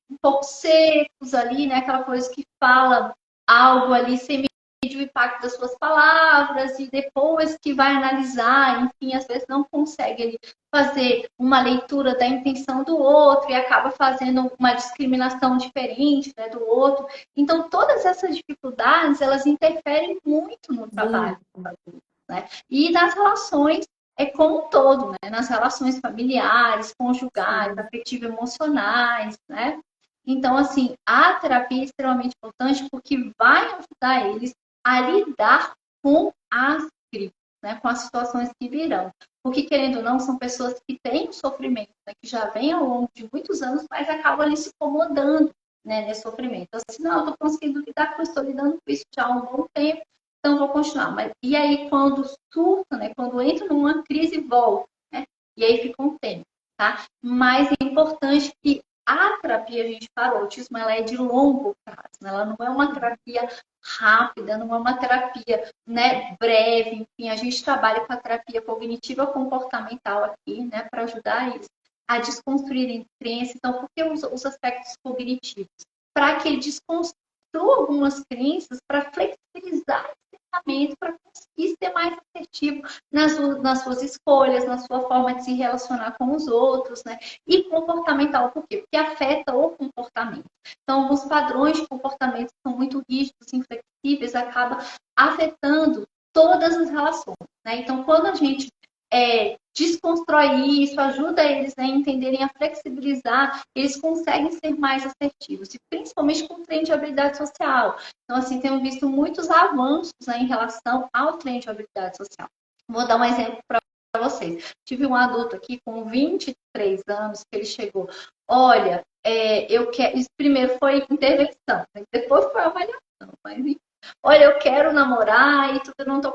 um pouco secos ali, né? Aquela coisa que fala algo ali sem medir o impacto das suas palavras e depois que vai analisar, enfim, às vezes não consegue ali fazer uma leitura da intenção do outro e acaba fazendo uma discriminação diferente, né, do outro. Então, todas essas dificuldades, elas interferem muito no trabalho, Muito. né? E nas relações como um todo, né? Nas relações familiares, conjugais, Sim. afetivo-emocionais, né? Então, assim, a terapia é extremamente importante porque vai ajudar eles a lidar com as crises, né? Com as situações que virão. Porque, querendo ou não, são pessoas que têm um sofrimento, né? Que já vem ao longo de muitos anos, mas acabam ali se incomodando, né? Nesse sofrimento. Então, assim, não, eu estou conseguindo lidar com isso, estou lidando com isso já há um bom tempo, então vou continuar. Mas, e aí, quando surta, né? Quando entra numa crise, volta, né? E aí fica um tempo, tá? Mas é importante que a terapia, a gente para o autismo, ela é de longo prazo, né? Ela não é uma terapia rápida, não é uma terapia, né, breve, enfim, a gente trabalha com a terapia cognitiva comportamental aqui, né, para ajudar eles a desconstruírem crenças. Então, por que os aspectos cognitivos? Para que ele desconstrua algumas crenças, para flexibilizar esse pensamento, para conseguir ser mais assertivo nas suas escolhas, na sua forma de se relacionar com os outros, né? E comportamental, por quê? Porque afeta o comportamento. Então, os padrões de comportamento são muito rígidos, inflexíveis, acaba afetando todas as relações, né? Então, quando a gente desconstrói isso, ajuda eles, né, a entenderem, a flexibilizar, eles conseguem ser mais assertivos, e principalmente com o treino de habilidade social. Então, assim, temos visto muitos avanços, né, em relação ao treino de habilidade social. Vou dar um exemplo para vocês. Tive um adulto aqui com 23 anos que ele chegou. Olha, eu quero. Isso primeiro foi intervenção, né? Depois foi avaliação, mas enfim. Olha, eu quero namorar e tudo, eu não tô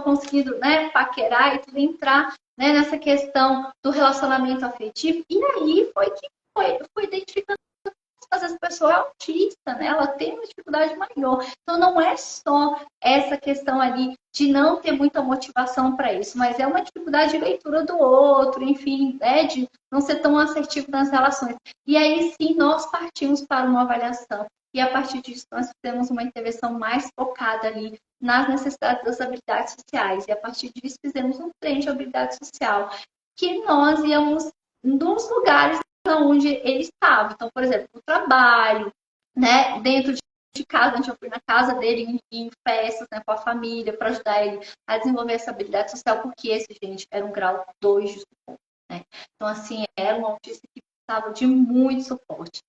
conseguindo, né, paquerar e tudo, entrar, né, nessa questão do relacionamento afetivo. E aí foi que foi identificando que essa pessoa é autista, né? Ela tem uma dificuldade maior. Então não é só essa questão ali de não ter muita motivação para isso, mas é uma dificuldade de leitura do outro, enfim, né, de não ser tão assertivo nas relações. E aí sim nós partimos para uma avaliação. E a partir disso nós fizemos uma intervenção mais focada ali nas necessidades das habilidades sociais. E a partir disso fizemos um trem de habilidade social, que nós íamos nos lugares onde ele estava. Então, por exemplo, o trabalho, né, dentro de casa, onde eu fui na casa dele em festas, né, com a família, para ajudar ele a desenvolver essa habilidade social, porque esse, gente, era um grau 2 de suporte, né? Então, assim, era um autista que precisava de muito suporte.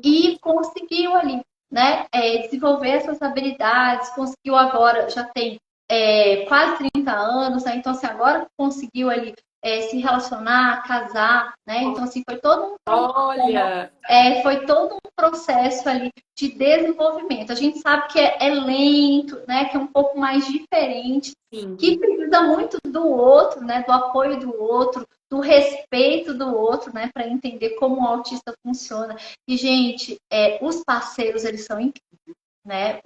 E conseguiu ali, né, desenvolver essas habilidades, conseguiu agora, já tem quase 30 anos, né? Então, assim, agora conseguiu ali se relacionar, casar, né? Então, assim, Olha, foi todo um processo ali de desenvolvimento. A gente sabe que é lento, né? Que é um pouco mais diferente, sim, que precisa muito do outro, né? Do apoio do outro, do respeito do outro, né? Para entender como o autista funciona. E, gente, os parceiros, eles são incríveis, né?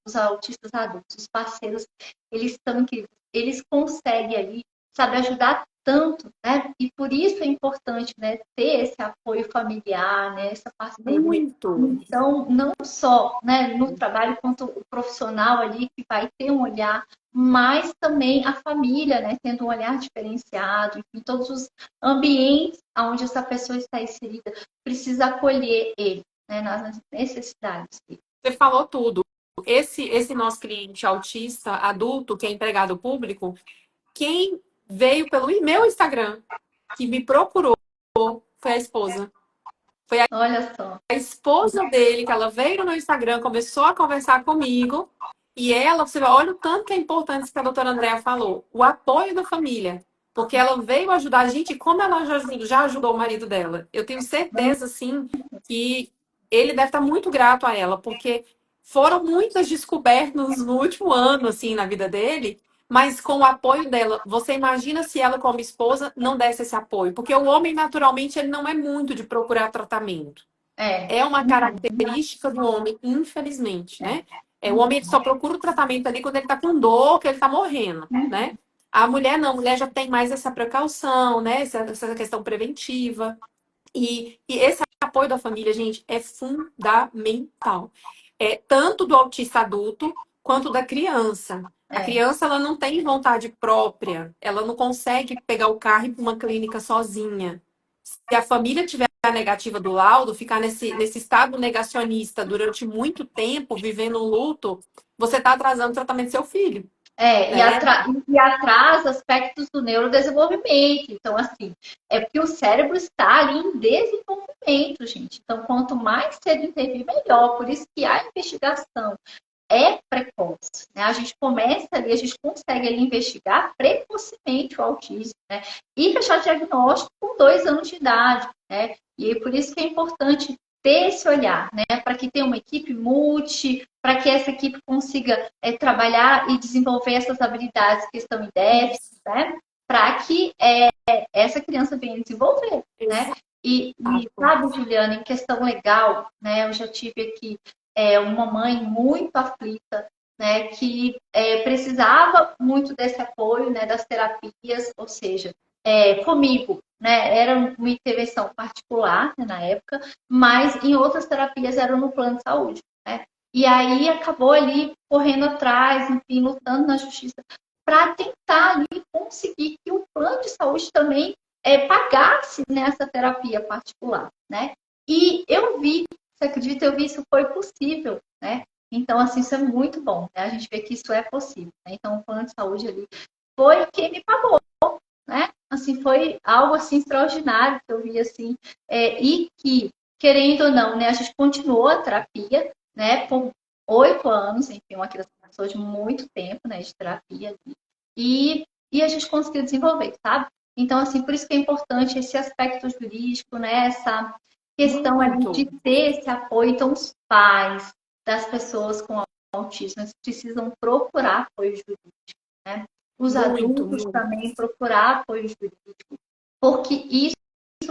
Os autistas adultos, os parceiros, eles são incríveis. Eles conseguem ali, sabe, ajudar tanto, né? E por isso é importante, né, ter esse apoio familiar, né, essa parceria. muito. Então, não só, né, no trabalho quanto o profissional ali que vai ter um olhar, mas também a família, né, tendo um olhar diferenciado, em todos os ambientes onde essa pessoa está inserida, precisa acolher ele, né, nas necessidades dele. Você falou tudo. Esse nosso cliente autista adulto, que é empregado público, quem veio pelo meu Instagram, que me procurou, foi a esposa. Olha só. A esposa dele, que ela veio no meu Instagram, começou a conversar comigo. E ela, você olha o tanto que é importante isso que a doutora Andrea falou, o apoio da família. Porque ela veio ajudar a gente, como ela já ajudou o marido dela. Eu tenho certeza, assim, que ele deve estar muito grato a ela, porque foram muitas descobertas no último ano, assim, na vida dele, mas com o apoio dela. Você imagina se ela, como esposa, não desse esse apoio? Porque o homem, naturalmente, ele não é muito de procurar tratamento. É. É uma característica do homem, infelizmente, né? O homem só procura o tratamento ali quando ele tá com dor, que ele tá morrendo, né? A mulher não, a mulher já tem mais essa precaução, né? Essa questão preventiva. E esse apoio da família, gente, é fundamental. Tanto do autista adulto quanto da criança. A É. criança, ela não tem vontade própria, ela não consegue pegar o carro e ir para uma clínica sozinha. Se a família tiver a negativa do laudo, ficar nesse estado negacionista durante muito tempo, vivendo um luto, você está atrasando o tratamento do seu filho, É, né? e atrasa aspectos do neurodesenvolvimento. Então, assim, é porque o cérebro está ali em desenvolvimento, gente. Então, quanto mais cedo intervir, melhor. Por isso que a investigação é precoce, né? A gente começa ali, a gente consegue ali investigar precocemente o autismo, né? E fechar diagnóstico com 2 anos de idade, né? E por isso que é importante ter esse olhar, né? Para que tenha uma equipe multi, para que essa equipe consiga trabalhar e desenvolver essas habilidades que estão em déficit, né? Para que essa criança venha desenvolver, né? E Exato. sabe, Juliana, em questão legal, né? Eu já tive aqui uma mãe muito aflita, né? Que precisava muito desse apoio, né? Das terapias, ou seja, comigo, né? Era uma intervenção particular, né, na época, mas em outras terapias eram no plano de saúde, né? E aí acabou ali correndo atrás, enfim, lutando na justiça para tentar ali conseguir que o plano de saúde também pagasse nessa terapia particular, né? E eu vi, você acredita, eu vi isso foi possível, né? Então, assim, isso é muito bom, né? A gente vê que isso é possível, né? Então, o plano de saúde ali foi quem me pagou, né? Assim, foi algo assim extraordinário que eu vi assim, e que, querendo ou não, né, a gente continuou a terapia, né, por 8 anos, enfim, uma criança de muito tempo, né, de terapia, e a gente conseguiu desenvolver, sabe? Então, assim, por isso que é importante esse aspecto jurídico, né, essa questão ali de Muito, ter esse apoio. Então, os pais das pessoas com autismo eles precisam procurar apoio jurídico, né? Os muito, adultos muito. também procurar apoio jurídico, porque isso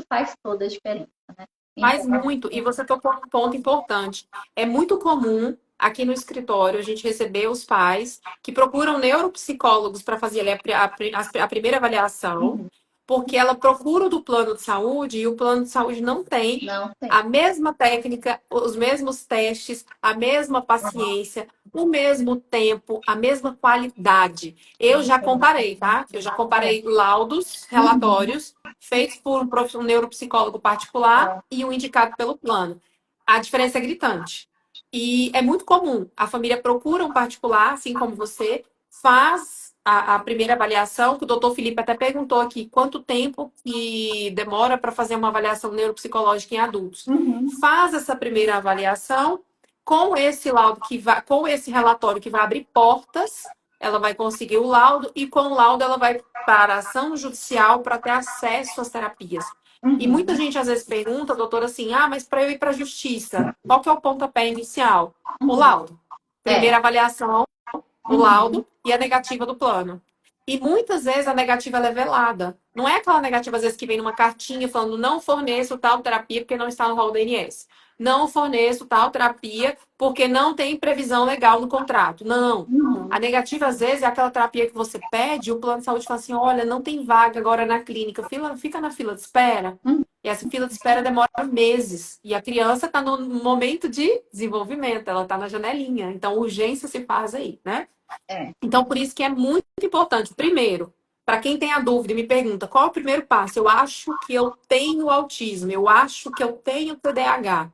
faz toda a diferença, né? Então, Faz muito. E você tocou um ponto importante. É muito comum aqui no escritório a gente receber os pais que procuram neuropsicólogos para fazer ali a primeira avaliação, porque ela procura o do plano de saúde e o plano de saúde não tem Não tem. a mesma técnica, os mesmos testes, a mesma paciência, o mesmo tempo, a mesma qualidade. Eu já comparei, tá? Eu já comparei laudos, relatórios, feitos por um neuropsicólogo particular e um indicado pelo plano. A diferença é gritante. E é muito comum. A família procura um particular, assim como você, faz a primeira avaliação, que o doutor Felipe até perguntou aqui, quanto tempo que demora para fazer uma avaliação neuropsicológica em adultos. Faz essa primeira avaliação com esse laudo que vai, com esse relatório que vai abrir portas, ela vai conseguir o laudo e com o laudo ela vai para a ação judicial para ter acesso às terapias. E muita gente às vezes pergunta, doutora, assim, mas para eu ir para a justiça, qual que é o pontapé inicial? O laudo. Primeira avaliação, o laudo e a negativa do plano. E muitas vezes a negativa ela é velada. Não é aquela negativa, às vezes, que vem numa cartinha falando não forneço tal terapia porque não está no rol do INSS. Não forneço tal terapia porque não tem previsão legal no contrato. Não. A negativa, às vezes, é aquela terapia que você pede e o plano de saúde fala assim, olha, não tem vaga agora na clínica, fica na fila de espera. E essa fila de espera demora meses. E a criança está no momento de desenvolvimento, ela está na janelinha. Então, urgência se faz aí, né? Então, por isso que é muito importante. Primeiro, para quem tem a dúvida e me pergunta qual é o primeiro passo, eu acho que eu tenho autismo, eu acho que eu tenho TDAH,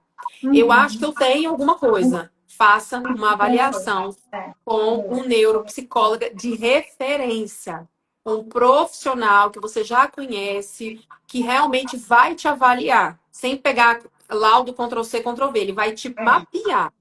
eu acho que eu tenho alguma coisa. Faça uma avaliação com um neuropsicólogo de referência, um profissional que você já conhece, que realmente vai te avaliar, sem pegar laudo Ctrl+C, Ctrl+V, ele vai te mapear.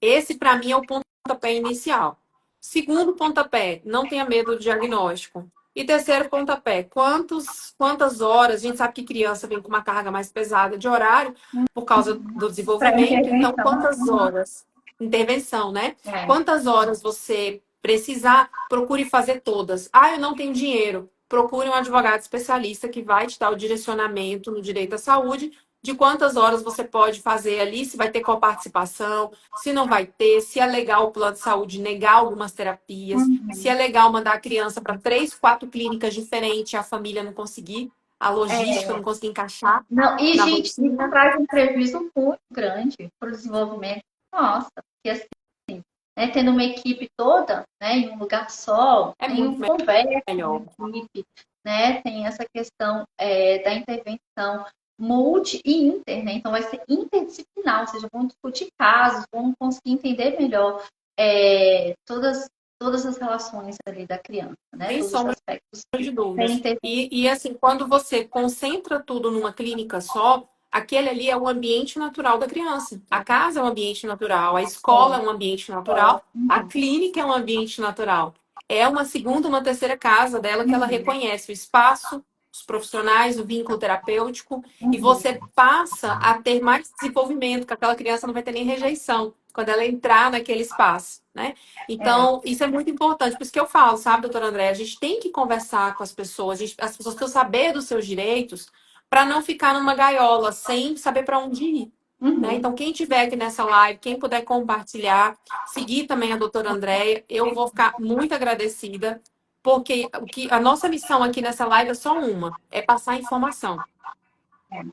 Esse, para mim, é o pontapé inicial. Segundo pontapé, não tenha medo do diagnóstico. E terceiro pontapé, quantas horas? A gente sabe que criança vem com uma carga mais pesada de horário por causa do desenvolvimento. Então, quantas horas? Intervenção, né? Quantas horas você precisar, procure fazer todas. Eu não tenho dinheiro. Procure um advogado especialista que vai te dar o direcionamento no direito à saúde de quantas horas você pode fazer ali, se vai ter coparticipação, se não vai ter, se é legal o plano de saúde negar algumas terapias, se é legal mandar a criança para 3, 4 clínicas diferentes e a família não conseguir, a logística não conseguir encaixar. Não, e, na gente, isso rotina. traz um prejuízo muito grande para o desenvolvimento. Nossa, porque assim, né, tendo uma equipe toda, né, em um lugar só, É tem muito um conversa melhor. com a equipe, né, tem essa questão da intervenção multi e inter, né, então vai ser interdisciplinar, ou seja, vamos discutir casos, vamos conseguir entender melhor todas as relações ali da criança, né, Sem todos os sombra aspectos de da dúvidas. intervenção. E assim, quando você concentra tudo numa clínica só, aquele ali é o ambiente natural da criança. A casa é um ambiente natural, a escola é um ambiente natural, a clínica é um ambiente natural. É uma segunda, uma terceira casa dela que ela reconhece o espaço, os profissionais, o vínculo terapêutico, e você passa a ter mais desenvolvimento, que aquela criança não vai ter nem rejeição quando ela entrar naquele espaço, né? Então, isso é muito importante. Por isso que eu falo, sabe, doutora André? A gente tem que conversar com as pessoas. As pessoas precisam saber dos seus direitos para não ficar numa gaiola sem saber para onde ir. Né? Então, quem tiver aqui nessa live, quem puder compartilhar, seguir também a doutora Andréia, eu vou ficar muito agradecida, porque a nossa missão aqui nessa live é só uma, é passar informação.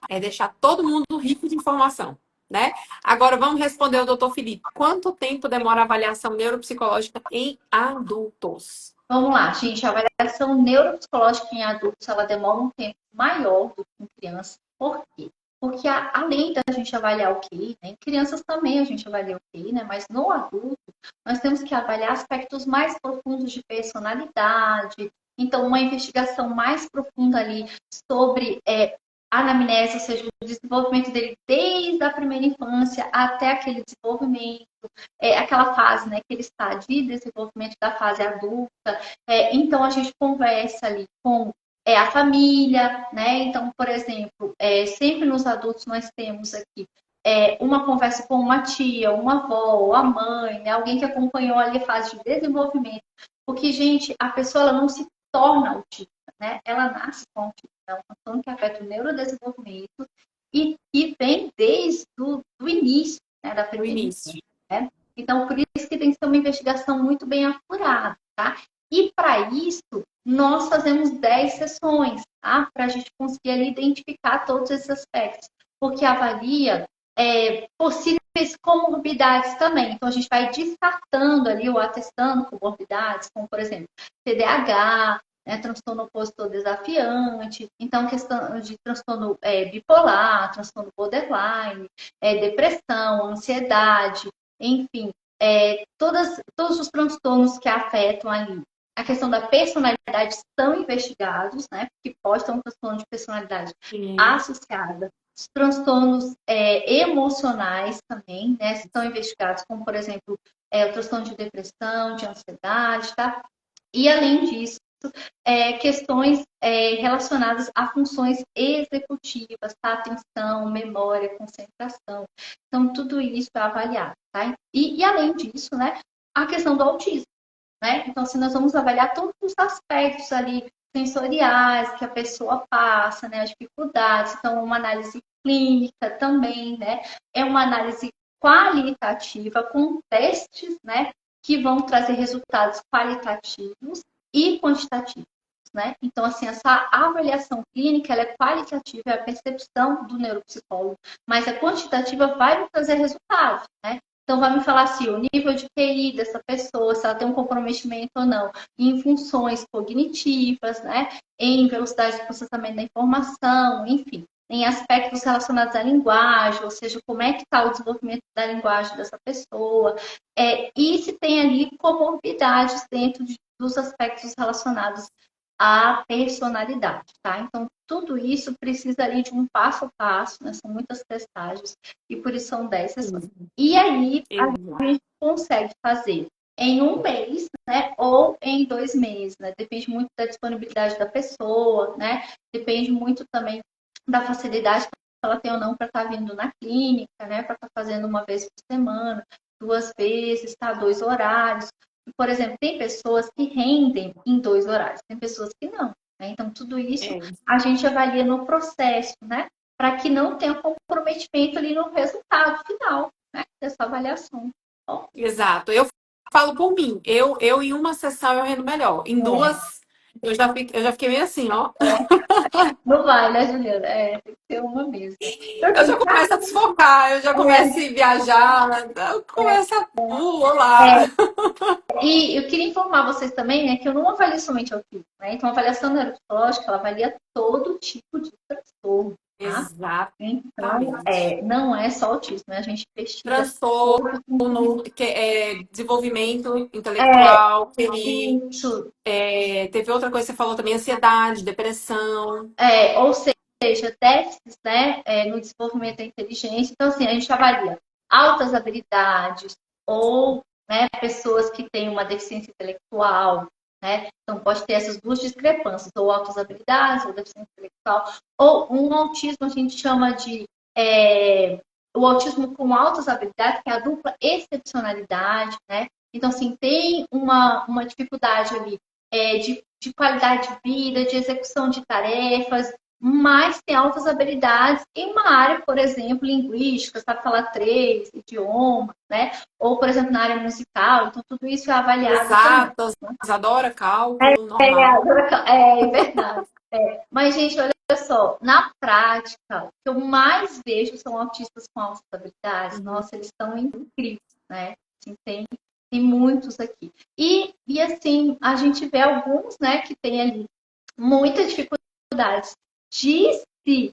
É deixar todo mundo rico de informação, né? Agora vamos responder ao doutor Felipe. Quanto tempo demora a avaliação neuropsicológica em adultos? Vamos lá, gente. A avaliação neuropsicológica em adultos, ela demora um tempo maior do que em crianças. Por quê? Porque além da gente avaliar o QI, né, em crianças também a gente avalia o QI, né, mas no adulto nós temos que avaliar aspectos mais profundos de personalidade. Então, uma investigação mais profunda ali sobre anamnese, ou seja, o desenvolvimento dele desde a primeira infância até aquele desenvolvimento, aquela fase, né, que ele está de desenvolvimento da fase adulta. Então, a gente conversa ali com a família, né? Então, por exemplo, sempre nos adultos nós temos aqui uma conversa com uma tia, uma avó, a mãe, né? Alguém que acompanhou ali a fase de desenvolvimento. Porque, gente, a pessoa ela não se torna autista, né? Ela nasce com autismo, é um transtorno que afeta o neurodesenvolvimento e vem desde o início, né, da primeira início. Né? Então, por isso que tem que ser uma investigação muito bem apurada, tá? E para isso, nós fazemos 10 sessões. tá? Para a gente conseguir ali identificar todos esses aspectos, porque avalia possíveis comorbidades também. Então, a gente vai descartando ali ou atestando comorbidades, como, por exemplo, TDAH, né, transtorno opositor desafiante, então, questão de transtorno bipolar, transtorno borderline, depressão, ansiedade, enfim, todos os transtornos que afetam ali a questão da personalidade são investigados, né? Porque pode ter um transtorno de personalidade associada. Os transtornos emocionais também, né? São investigados, como, por exemplo, o transtorno de depressão, de ansiedade, tá? E, além disso, questões relacionadas a funções executivas, tá? Atenção, memória, concentração. Então, tudo isso é avaliado, tá? E além disso, né? A questão do autismo. Né? Então, se nós vamos avaliar todos os aspectos ali sensoriais que a pessoa passa, né? As dificuldades, então uma análise clínica também, né? É uma análise qualitativa com testes, né? Que vão trazer resultados qualitativos e quantitativos. Né? Então, assim, essa avaliação clínica ela é qualitativa, é a percepção do neuropsicólogo, mas a quantitativa vai trazer resultados, né? Então, vai me falar assim, o nível de QI dessa pessoa, se ela tem um comprometimento ou não, em funções cognitivas, né? Em velocidade de processamento da informação, enfim, em aspectos relacionados à linguagem, ou seja, como é que está o desenvolvimento da linguagem dessa pessoa, e se tem ali comorbidades dentro dos aspectos relacionados à personalidade, tá? Então, tudo isso precisa ali de um passo a passo, né? São muitas testagens, e por isso são 10 sessões. E aí, a gente consegue fazer em um mês, né? Ou em 2 meses, né? Depende muito da disponibilidade da pessoa, né? Depende muito também da facilidade que ela tem ou não para estar vindo na clínica, né? Para estar fazendo uma vez por semana, 2 vezes, tá? 2 horários. Por exemplo, tem pessoas que rendem em 2 horários, tem pessoas que não. Né? Então, tudo isso a gente avalia no processo, né? Para que não tenha comprometimento ali no resultado final, né? Dessa avaliação. Bom, Exato. Eu falo por mim. Eu em uma sessão eu rendo melhor. Em duas, eu já fiquei meio assim, ó. não vai, né, Juliana? Tem que ser uma mesmo. Então, Eu assim, já começo a desfocar, eu já começo a viajar, eu começo a... olá! E eu queria informar vocês também, né, que eu não avalio somente autismo, né? Então, a avaliação neuropsicológica, ela avalia todo tipo de transtorno, tá? Então, Exatamente. não é só autismo, né? A gente investiga Transtorno, todo desenvolvimento intelectual, QI. isso, Teve outra coisa que você falou também, ansiedade, depressão. ou seja, déficits, né, no desenvolvimento da inteligência. Então, assim, a gente avalia altas habilidades ou, né, pessoas que têm uma deficiência intelectual, né? Então, pode ter essas duas discrepâncias, ou altas habilidades, ou deficiência intelectual, ou um autismo a gente chama de o autismo com altas habilidades, que é a dupla excepcionalidade, né? Então, assim, tem uma dificuldade ali de qualidade de vida, de execução de tarefas, mas tem altas habilidades em uma área, por exemplo, linguística, sabe falar 3 idiomas, né? Ou, por exemplo, na área musical. Então, tudo isso é avaliado também. Exatas, adora cálculo, normal. É verdade. Mas, gente, olha só, na prática, o que eu mais vejo são autistas com altas habilidades. Nossa, eles estão incríveis, né? Assim, tem muitos aqui. E assim, a gente vê alguns, né, que tem ali muita dificuldade de se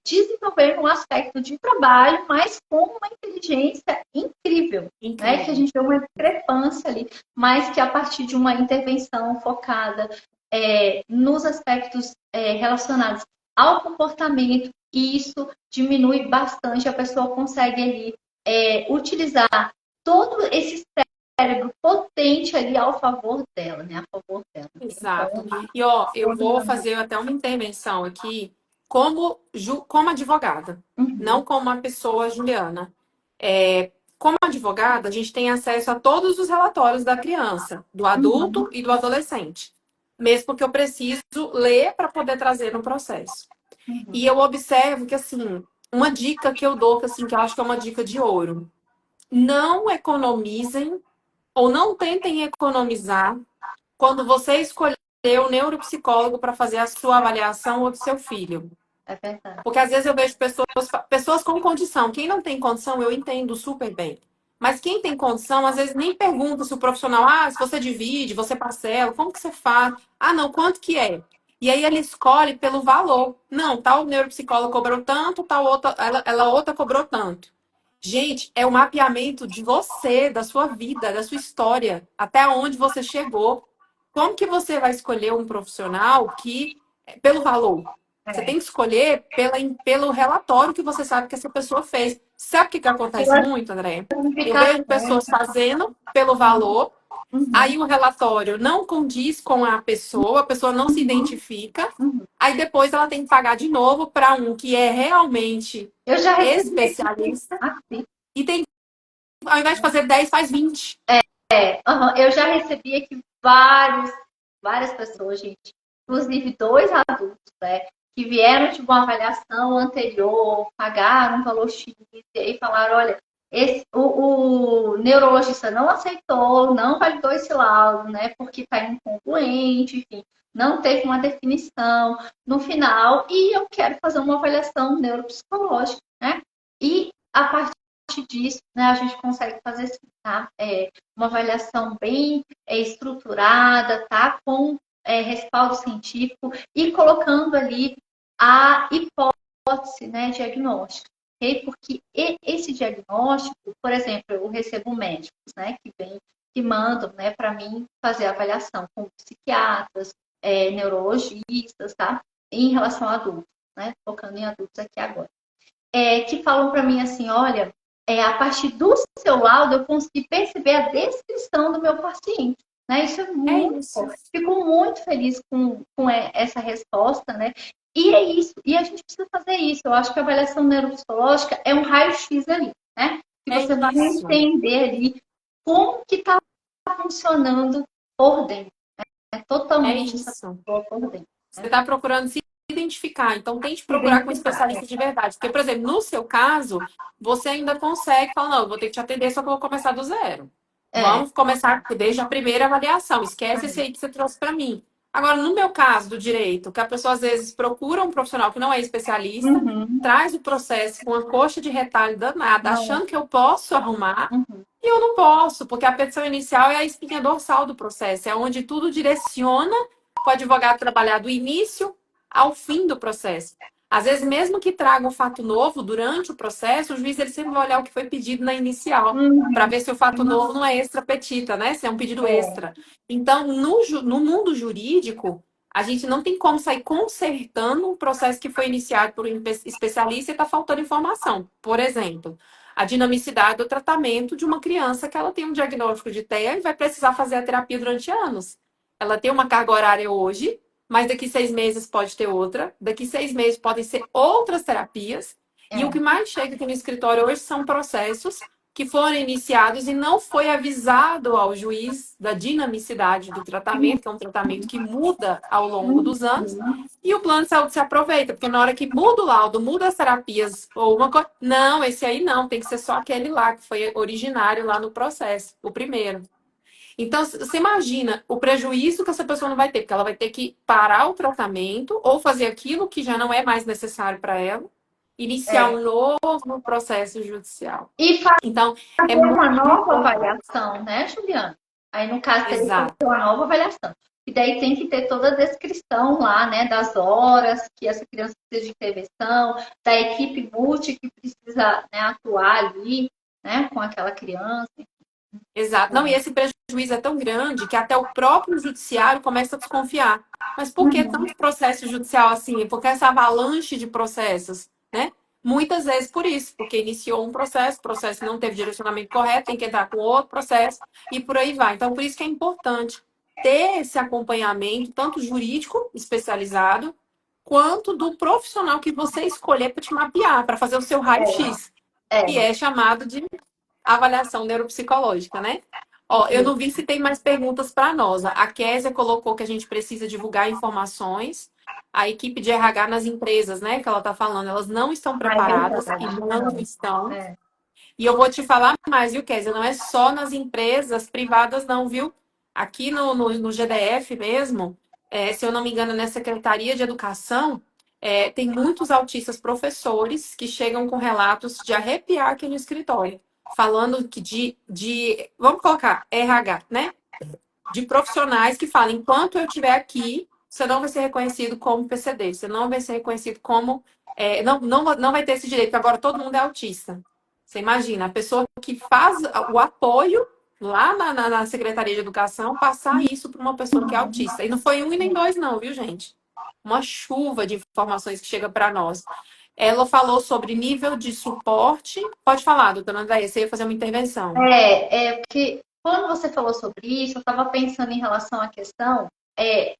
desenvolver no aspecto de trabalho, mas com uma inteligência incrível, né? Que a Incrível. gente vê uma discrepância ali, mas que a partir de uma intervenção focada nos aspectos relacionados ao comportamento, isso diminui bastante, a pessoa consegue ali utilizar todo esse cérebro potente ali ao favor dela, né? A favor dela. Exato. Então, E ó, eu vou fazer até uma intervenção aqui como advogada, não como uma pessoa Juliana. Como advogada, a gente tem acesso a todos os relatórios da criança, do adulto e do adolescente. Mesmo porque eu preciso ler para poder trazer no processo. E eu observo que, assim, uma dica que eu dou, que, assim, que eu acho que é uma dica de ouro. Não economizem ou não tentem economizar quando você escolher o neuropsicólogo para fazer a sua avaliação ou do seu filho. É verdade. Porque às vezes eu vejo pessoas com condição. Quem não tem condição, eu entendo super bem. Mas quem tem condição, às vezes nem pergunta se o profissional, se você divide, você parcela, como que você faz? Ah, não, quanto que é? E aí ele escolhe pelo valor. Não, tal neuropsicólogo cobrou tanto, tal outra, ela outra cobrou tanto. Gente, é o mapeamento de você, da sua vida, da sua história, até onde você chegou. Como que você vai escolher um profissional pelo valor? Você É. tem que escolher pelo relatório que você sabe que essa pessoa fez. Sabe o que acontece Pelas muito, André? Eu vejo indicações. pessoas fazendo pelo valor, Uhum, aí o relatório não condiz com a pessoa não se uhum, identifica, uhum. aí depois ela tem que pagar de novo para um que é realmente Eu já recebi especialista aqui. e tem, ao invés de fazer 10 faz 20. Eu já recebi aqui várias pessoas, gente, inclusive dois adultos, né, que vieram de uma avaliação anterior, pagaram um valor X, e aí falaram, olha, o neurologista não aceitou, não validou esse laudo, né, porque está incongruente, enfim, não teve uma definição no final, e eu quero fazer uma avaliação neuropsicológica, né, e a partir disso, né, a gente consegue fazer assim, tá? Uma avaliação bem estruturada, tá? Com respaldo científico e colocando ali a hipótese, né, diagnóstica. Okay? Porque esse diagnóstico, por exemplo, eu recebo médicos, né, que mandam, né, para mim fazer avaliação com psiquiatras, neurologistas, tá? Em relação a adultos, né? Focando em adultos aqui agora. Que falam para mim assim, olha, a partir do seu laudo eu consegui perceber a descrição do meu paciente. Né? Isso é É muito isso. bom. Fico muito feliz com essa resposta, né? E é isso. E a gente precisa fazer isso. Eu acho que a avaliação neuropsicológica é um raio-x ali, né? Que É você vai isso. entender ali como que está funcionando por dentro. É Totalmente essa isso. pessoa por dentro. Você Né? está procurando se identificar, então tente Se procurar com um identificar. especialista de verdade. Porque, por exemplo, no seu caso, você ainda consegue falar, não, eu vou ter que te atender, só que eu vou começar do zero. É. Vamos começar desde a primeira avaliação. Esquece esse aí que você trouxe para mim. Agora, no meu caso do direito, que a pessoa às vezes procura um profissional que não é especialista, Uhum. traz o processo com uma coxa de retalho danada, Não. achando que eu posso arrumar, Uhum. e eu não posso, porque a petição inicial é a espinha dorsal do processo, é onde tudo direciona para o advogado trabalhar do início ao fim do processo. Às vezes, mesmo que traga um fato novo durante o processo, o juiz ele sempre vai olhar o que foi pedido na inicial, para Uhum. ver se o fato novo não é extra petita, né? Se é um pedido É. extra. Então, no mundo jurídico, a gente não tem como sair consertando um processo que foi iniciado por um especialista e está faltando informação. Por exemplo, a dinamicidade do tratamento de uma criança que ela tem um diagnóstico de TEA e vai precisar fazer a terapia durante anos. Ela tem uma carga horária hoje, mas daqui 6 meses pode ter outra, daqui 6 meses podem ser outras terapias. E o É. que mais chega aqui no escritório hoje são processos que foram iniciados e não foi avisado ao juiz da dinamicidade do tratamento, que é um tratamento que muda ao longo dos anos, Uhum. e o plano de saúde se aproveita, porque na hora que muda o laudo, muda as terapias ou uma coisa, não, esse aí não, tem que ser só aquele lá que foi originário lá no processo, o primeiro. Então, você imagina o prejuízo que essa pessoa não vai ter, porque ela vai ter que parar o tratamento ou fazer aquilo que já não é mais necessário para ela, iniciar É. um novo processo judicial. E Então, é fazer muito uma nova importante. avaliação, né, Juliana? Aí, no caso, teria que fazer Exato. uma nova avaliação. E daí tem que ter toda a descrição lá, né, das horas que essa criança precisa de intervenção, da equipe multi que precisa, né, atuar ali, né, com aquela criança. Exato. Não, e esse prejuízo é tão grande que até o próprio judiciário começa a desconfiar. Mas por que Uhum. tanto processo judicial assim? Por que essa avalanche de processos, né? Muitas vezes por isso, porque iniciou um processo, o processo não teve direcionamento correto, tem que entrar com outro processo e por aí vai. Então, por isso que é importante ter esse acompanhamento, tanto jurídico especializado, quanto do profissional que você escolher para te mapear, para fazer o seu raio-x, que É, é chamado de avaliação neuropsicológica, né? Ó, eu não vi se tem mais perguntas para nós. A Késia colocou que a gente precisa divulgar informações. A equipe de RH nas empresas, né, que ela está falando, elas não estão é preparadas e verdade. não Não. estão. É. E eu vou te falar mais, viu, Késia? Não é só nas empresas privadas, não, viu? Aqui no GDF mesmo, se eu não me engano, na Secretaria de Educação, tem muitos autistas professores que chegam com relatos de arrepiar aqui no escritório, falando que vamos colocar RH, né? De profissionais que falam, enquanto eu estiver aqui, você não vai ser reconhecido como PCD, você não vai ser reconhecido como. Não vai ter esse direito, agora todo mundo é autista. Você imagina, a pessoa que faz o apoio lá na Secretaria de Educação passar isso para uma pessoa que é autista. E não foi um e nem dois, não, viu, gente? Uma chuva de informações que chega para nós. Ela falou sobre nível de suporte. Pode falar, doutora Andréia, você ia fazer uma intervenção. Porque quando você falou sobre isso, eu estava pensando em relação à questão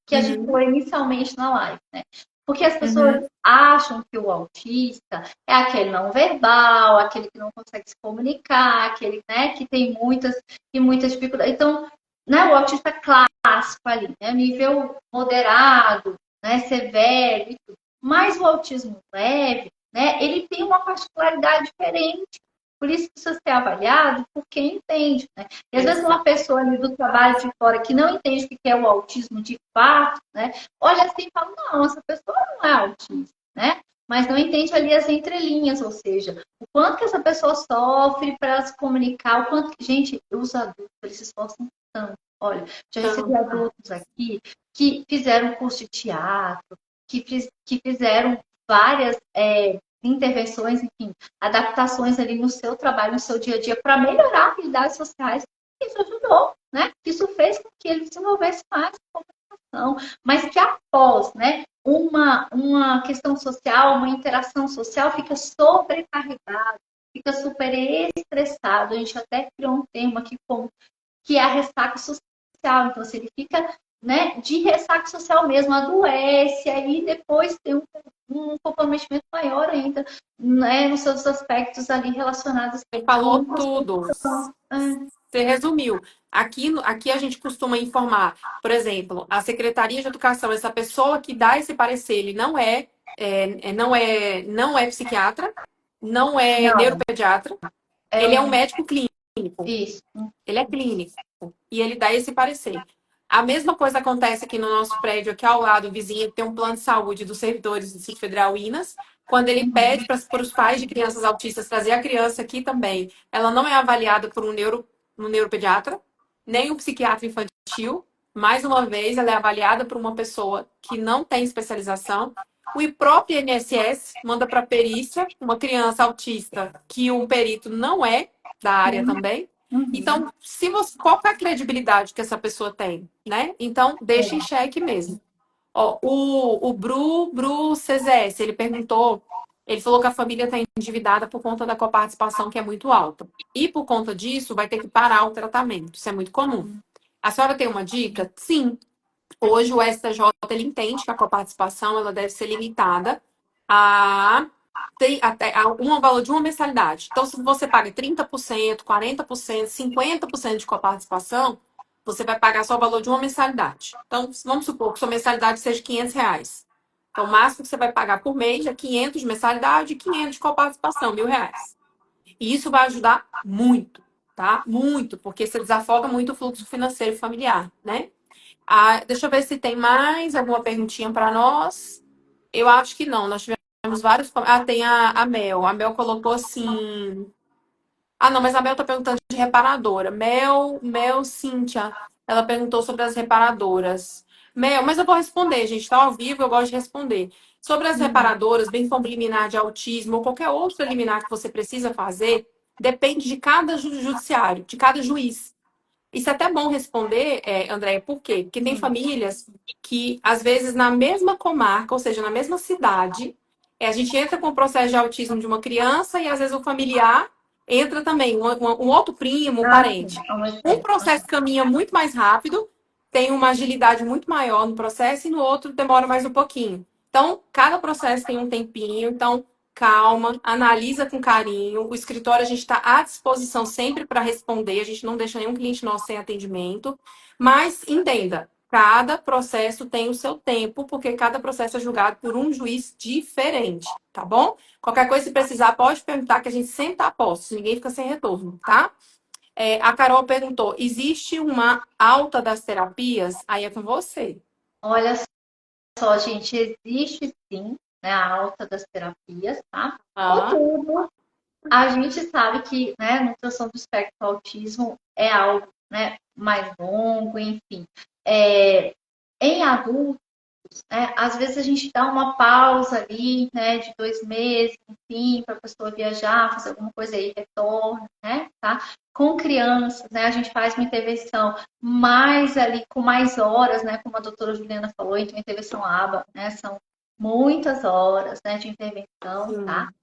que a gente falou Uhum, inicialmente na live, né? Porque as pessoas uhum, acham que o autista é aquele não verbal, aquele que não consegue se comunicar, aquele, né, que tem muitas dificuldades. Então, né, o autista clássico ali, né, nível moderado, né, severo e tudo. Mas o autismo leve, né, ele tem uma particularidade diferente. Por isso precisa ser avaliado por quem entende, né? E às vezes uma exato. pessoa ali do trabalho de fora que não entende o que é o autismo de fato, né? Olha assim e fala, não, essa pessoa não é autista, né? Mas não entende ali as entrelinhas, ou seja, o quanto que essa pessoa sofre para se comunicar, o quanto que, gente, os adultos, eles se esforçam tanto. Olha, já recebi Então, adultos aqui que fizeram curso de teatro, que fizeram várias intervenções, enfim, adaptações ali no seu trabalho, no seu dia a dia, para melhorar habilidades sociais. Isso ajudou, né? Isso fez com que ele desenvolvesse mais comunicação, mas que após, né, uma questão social, uma interação social, fica sobrecarregado, fica super estressado. A gente até criou um termo aqui como que é a ressaca social. Então, se ele fica, né, de ressaca social mesmo, adoece, aí depois tem um comprometimento maior ainda, né, nos seus aspectos ali relacionados você falou com tudo. prostituição. Você resumiu. Aqui a gente costuma informar, por exemplo, a Secretaria de Educação, essa pessoa que dá esse parecer, ele não é psiquiatra, não é Não, neuropediatra, é ele é um um. médico clínico. Isso. Ele é clínico e ele dá esse parecer. A mesma coisa acontece aqui no nosso prédio, aqui ao lado, o vizinho que tem um plano de saúde dos servidores do Distrito Federal Inas. Quando ele pede para os pais de crianças autistas trazer a criança aqui também, ela não é avaliada por um neuropediatra, nem um psiquiatra infantil. Mais uma vez, ela é avaliada por uma pessoa que não tem especialização. O próprio INSS manda para perícia uma criança autista que o perito não é da área também. Uhum. Então, se você, qual é a credibilidade que essa pessoa tem, né? Então, deixa em xeque mesmo. Ó, o Bru CZS, ele perguntou, ele falou que a família está endividada por conta da coparticipação, que é muito alta. E por conta disso, vai ter que parar o tratamento. Isso é muito comum. A senhora tem uma dica? Sim. Hoje o STJ ele entende que a coparticipação ela deve ser limitada a até um valor de uma mensalidade. Então, se você paga 30%, 40%, 50% de coparticipação, você vai pagar só o valor de uma mensalidade. Então, vamos supor que sua mensalidade seja R$ 500. Então, o máximo que você vai pagar por mês é 500 de mensalidade e 500 de coparticipação, R$ 1.000. E isso vai ajudar muito, tá? Muito, porque você desafoga muito o fluxo financeiro familiar, né? Deixa eu ver se tem mais alguma perguntinha para nós. Eu acho que não. Nós tivemos vários. Tem a Mel. A Mel colocou assim. Não, mas a Mel tá perguntando de reparadora. Mel Cíntia. Ela perguntou sobre as reparadoras. Mel, mas eu vou responder, gente. Tá ao vivo, eu gosto de responder. Sobre as reparadoras, bem como liminar de autismo ou qualquer outro liminar que você precisa fazer, depende de cada judiciário, de cada juiz. Isso é até bom responder, Andréia, por quê? Porque tem famílias que, às vezes, na mesma comarca, ou seja, na mesma cidade, a gente entra com o processo de autismo de uma criança e, às vezes, o familiar entra também, um outro primo, um Ah, sim, parente. ao mesmo Um tempo. processo caminha muito mais rápido, tem uma agilidade muito maior no processo e no outro demora mais um pouquinho. Então, cada processo tem um tempinho, então calma, analisa com carinho. O escritório a gente está à disposição sempre para responder, a gente não deixa nenhum cliente nosso sem atendimento. Mas entenda, cada processo tem o seu tempo, porque cada processo é julgado por um juiz diferente, tá bom? Qualquer coisa, se precisar, pode perguntar que a gente sempre está a posto, ninguém fica sem retorno, tá? A Carol perguntou: existe uma alta das terapias? Aí é com você. Olha só, gente, existe sim, né, a alta das terapias, tá? Ah, Contudo, a gente sabe que, né, nutrição do espectro do autismo é algo, né, mais longo, enfim. É, em adultos, né, às vezes a gente dá uma pausa ali, né, de 2 meses, enfim, para a pessoa viajar, fazer alguma coisa aí, retorna, né, tá? Com crianças, né, a gente faz uma intervenção mais ali, com mais horas, né, como a doutora Juliana falou, então intervenção ABA, né, são muitas horas, né, de intervenção, tá? sim.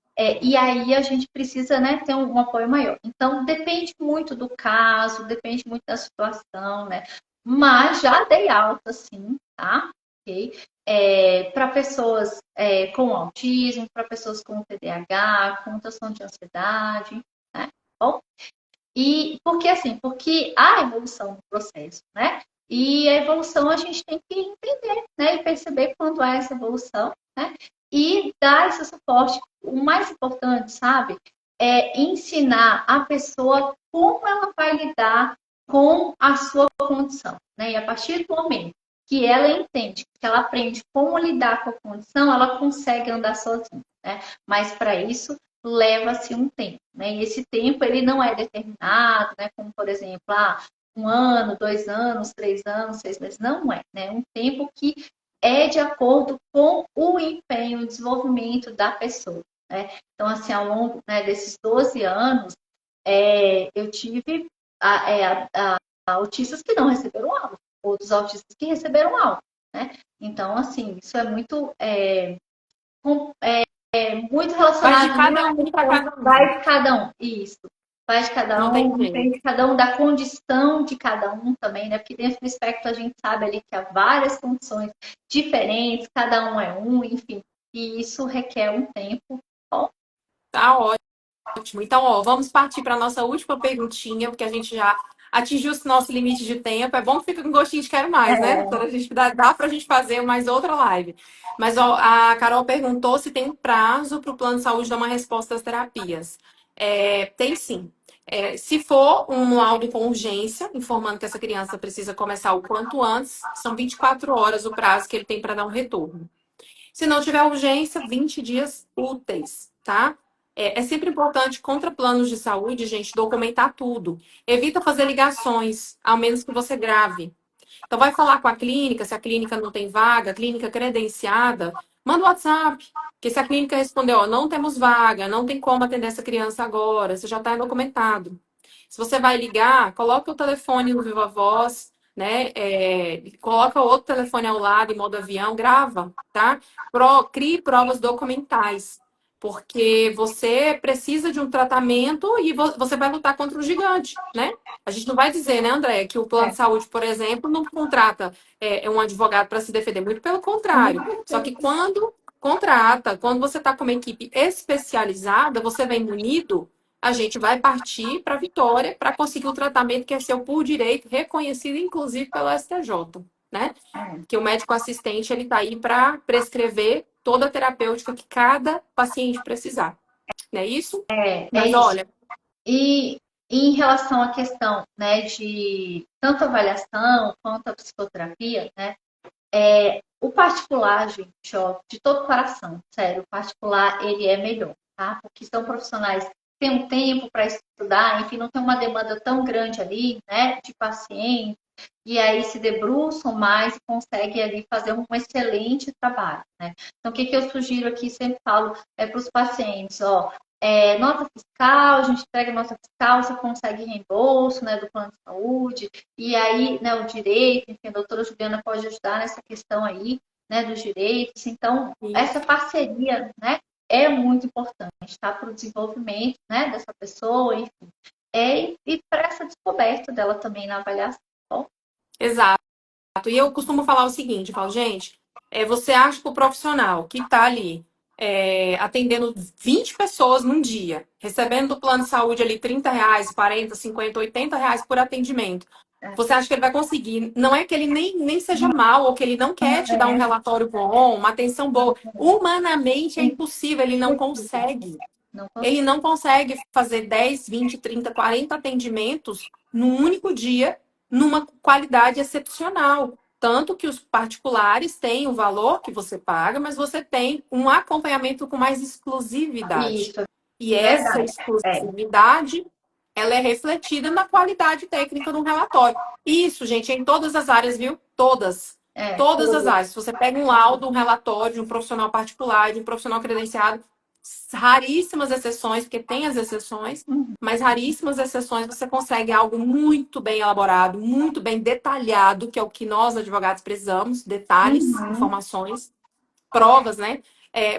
E aí a gente precisa, né, ter um apoio maior. Então, depende muito do caso, depende muito da situação, né? Mas já dei alta, sim, tá? Ok? Para pessoas com autismo, para pessoas com TDAH, com transtorno de ansiedade, né? Bom, e porque assim, porque há evolução no processo, né? E a evolução a gente tem que entender, né? E perceber quando há essa evolução, né? E dar esse suporte. O mais importante, sabe? É ensinar a pessoa como ela vai lidar com a sua condição, né? E a partir do momento que ela entende, que ela aprende como lidar com a condição, ela consegue andar sozinha, né? Mas para isso leva-se um tempo, né? E esse tempo ele não é determinado, né? Como por exemplo, 1 ano, 2 anos, 3 anos, 6 meses, não é, né? É um tempo que é de acordo com o empenho, o desenvolvimento da pessoa, né? Então, assim, ao longo, né, desses 12 anos, eu tive autistas que não receberam aula, outros autistas que receberam aula, né? Então, assim, isso é muito Vai de relacionado, né? cada um para Então, cada um. vai de cada um, isso. Vai de cada Não tem um, jeito. tem de cada um, da condição de cada um também, né? Porque dentro do espectro a gente sabe ali que há várias condições diferentes, cada um é um, enfim. E isso requer um tempo. Bom, Tá ótimo. Então, ó, vamos partir para a nossa última perguntinha, porque a gente já atingiu o nosso limite de tempo. É bom que fica com gostinho de quero mais, né, doutora? A gente dá para a gente fazer mais outra live. Mas ó, a Carol perguntou se tem prazo para o plano de saúde dar uma resposta às terapias. Tem sim. Se for um laudo com urgência, informando que essa criança precisa começar o quanto antes, são 24 horas o prazo que ele tem para dar um retorno. Se não tiver urgência, 20 dias úteis, tá? É sempre importante, contra planos de saúde, gente, documentar tudo. Evita fazer ligações, ao menos que você grave. Então, vai falar com a clínica, se a clínica não tem vaga, clínica credenciada, manda o WhatsApp. Porque se a clínica responder, ó, não temos vaga, não tem como atender essa criança agora, você já está documentado. Se você vai ligar, coloca o telefone no Viva Voz, né? Coloca outro telefone ao lado em modo avião, grava, tá? Crie provas documentais. Porque você precisa de um tratamento e você vai lutar contra o gigante, né? A gente não vai dizer, né, André, que o plano é, de saúde, por exemplo, não contrata um advogado para se defender. Muito pelo contrário. Só que quando contrata, quando você está com uma equipe especializada, você vem munido, a gente vai partir para a vitória para conseguir o tratamento que é seu por direito, reconhecido inclusive pelo STJ, né? Que o médico assistente ele está aí para prescrever toda a terapêutica que cada paciente precisar. Não é isso? é Mas isso. olha, E em relação à questão, né, de tanto avaliação quanto a psicoterapia, né, o particular, gente, ó, de todo coração, sério, o particular, ele é melhor, tá? Porque são profissionais que têm um tempo para estudar, enfim, não tem uma demanda tão grande ali, né, de paciente, e aí se debruçam mais e conseguem ali fazer um excelente trabalho, né? Então, o que eu sugiro aqui, sempre falo para os pacientes, ó, nota fiscal, a gente entrega nota fiscal, você consegue reembolso, né, do plano de saúde, e aí, né, o direito, enfim, a doutora Juliana pode ajudar nessa questão aí, né, dos direitos. Então, essa parceria, né, é muito importante, tá, para o desenvolvimento, né, dessa pessoa, enfim, e para essa descoberta dela também na avaliação. exato. E eu costumo falar o seguinte, eu falo, gente, você acha que o profissional que está ali atendendo 20 pessoas num dia, recebendo do plano de saúde ali R$ 30, 40, 50, R$ 80 por atendimento, você acha que ele vai conseguir? Não é que ele nem seja mal ou que ele não quer te dar um relatório bom, uma atenção boa. Humanamente é impossível, ele não consegue. Não Ele consegue. não consegue fazer 10, 20, 30, 40 atendimentos num único dia, numa qualidade excepcional. Tanto que os particulares têm o valor que você paga, mas você tem um acompanhamento com mais exclusividade. Isso, E é essa verdade. É, exclusividade, ela é refletida na qualidade técnica do relatório. Isso, gente, é em todas as áreas, viu? Todas. Todas as tudo. áreas. Se você pega um laudo, um relatório de um profissional particular, de um profissional credenciado, raríssimas exceções, porque tem as exceções, Uhum, mas raríssimas exceções você consegue algo muito bem elaborado, muito bem detalhado, que é o que nós, advogados, precisamos, detalhes, uhum, informações, provas, né?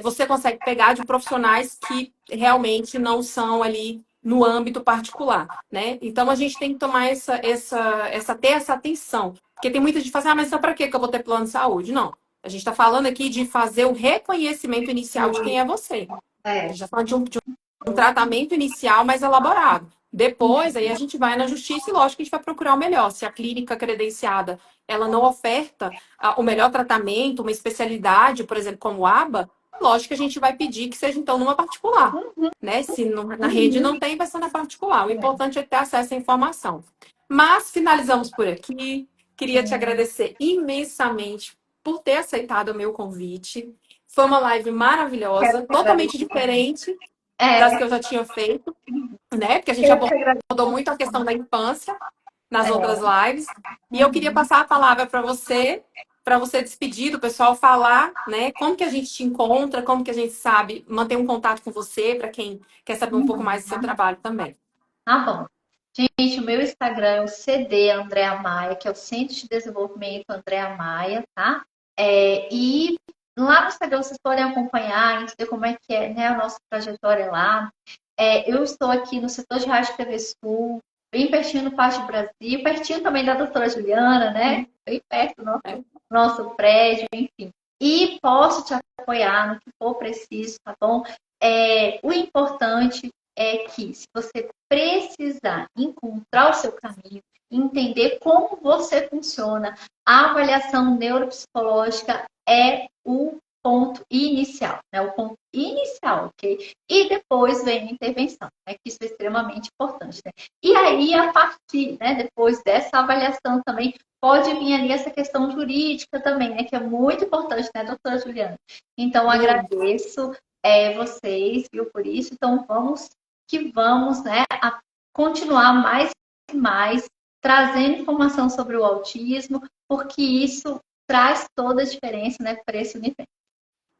Você consegue pegar de profissionais que realmente não são ali no âmbito particular, né? Então a gente tem que tomar ter essa atenção. Porque tem muita gente que fala assim, mas então para que eu vou ter plano de saúde? Não. A gente está falando aqui de fazer o reconhecimento inicial de quem é você. A é. gente está falando de um tratamento inicial mais elaborado. Depois, aí a gente vai na justiça e, lógico, que a gente vai procurar o melhor. Se a clínica credenciada ela não oferta o melhor tratamento, uma especialidade, por exemplo, como o ABA, lógico que a gente vai pedir que seja, então, numa particular. Né? Se na rede Uhum. não tem, vai ser na particular. O importante é ter acesso à informação. Mas finalizamos por aqui. Queria te agradecer imensamente por ter aceitado o meu convite. Foi uma live Quero maravilhosa, te totalmente agradecer. diferente das É, que eu já tinha feito, né? Porque a gente quero te abordou muito a questão da infância nas outras agradecer. lives. E eu queria Uhum. passar a palavra para você despedir do pessoal, falar, né? Como que a gente te encontra, como que a gente sabe manter um contato com você, para quem quer saber um pouco mais do seu trabalho também. Tá bom. Gente, o meu Instagram é o CD Andréa Maia, que é o Centro de Desenvolvimento Andréa Maia, tá? E lá no Instagram vocês podem acompanhar, entender como é que é, né, a nossa trajetória lá. Eu estou aqui no setor de Rádio TV Sul, bem pertinho do Pátio Brasil, pertinho também da doutora Juliana, né? Bem perto do É, nosso prédio, enfim. E posso te apoiar no que for preciso, tá bom? O importante é que, se você precisar encontrar o seu caminho, entender como você funciona, a avaliação neuropsicológica é o ponto inicial, né? O ponto inicial, ok? E depois vem a intervenção, né? Que isso é extremamente importante, né? E aí, a partir, né, depois dessa avaliação também, pode vir ali essa questão jurídica também, né? Que é muito importante, né, doutora Juliana? Então, muito. agradeço vocês, viu, por isso. Então, vamos, né, a continuar mais e mais trazendo informação sobre o autismo, porque isso traz toda a diferença, né, para esse universo.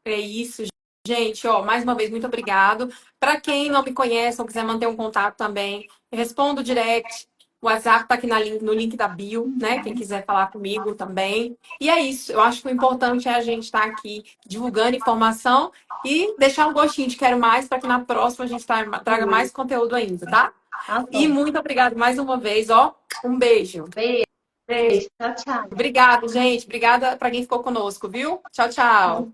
É isso, gente. Ó, mais uma vez, muito obrigado. Para quem não me conhece ou quiser manter um contato também, eu respondo direct. O WhatsApp está aqui no link da bio, né? Quem quiser falar comigo também. E é isso. Eu acho que o importante é a gente estar aqui divulgando informação e deixar um gostinho de quero mais para que na próxima a gente traga mais conteúdo ainda, tá? Tá E bom. muito obrigado mais uma vez, ó. Um beijo. Beijo, Beijo. tchau, tchau. Obrigado, gente. Obrigada para quem ficou conosco, viu? Tchau, tchau.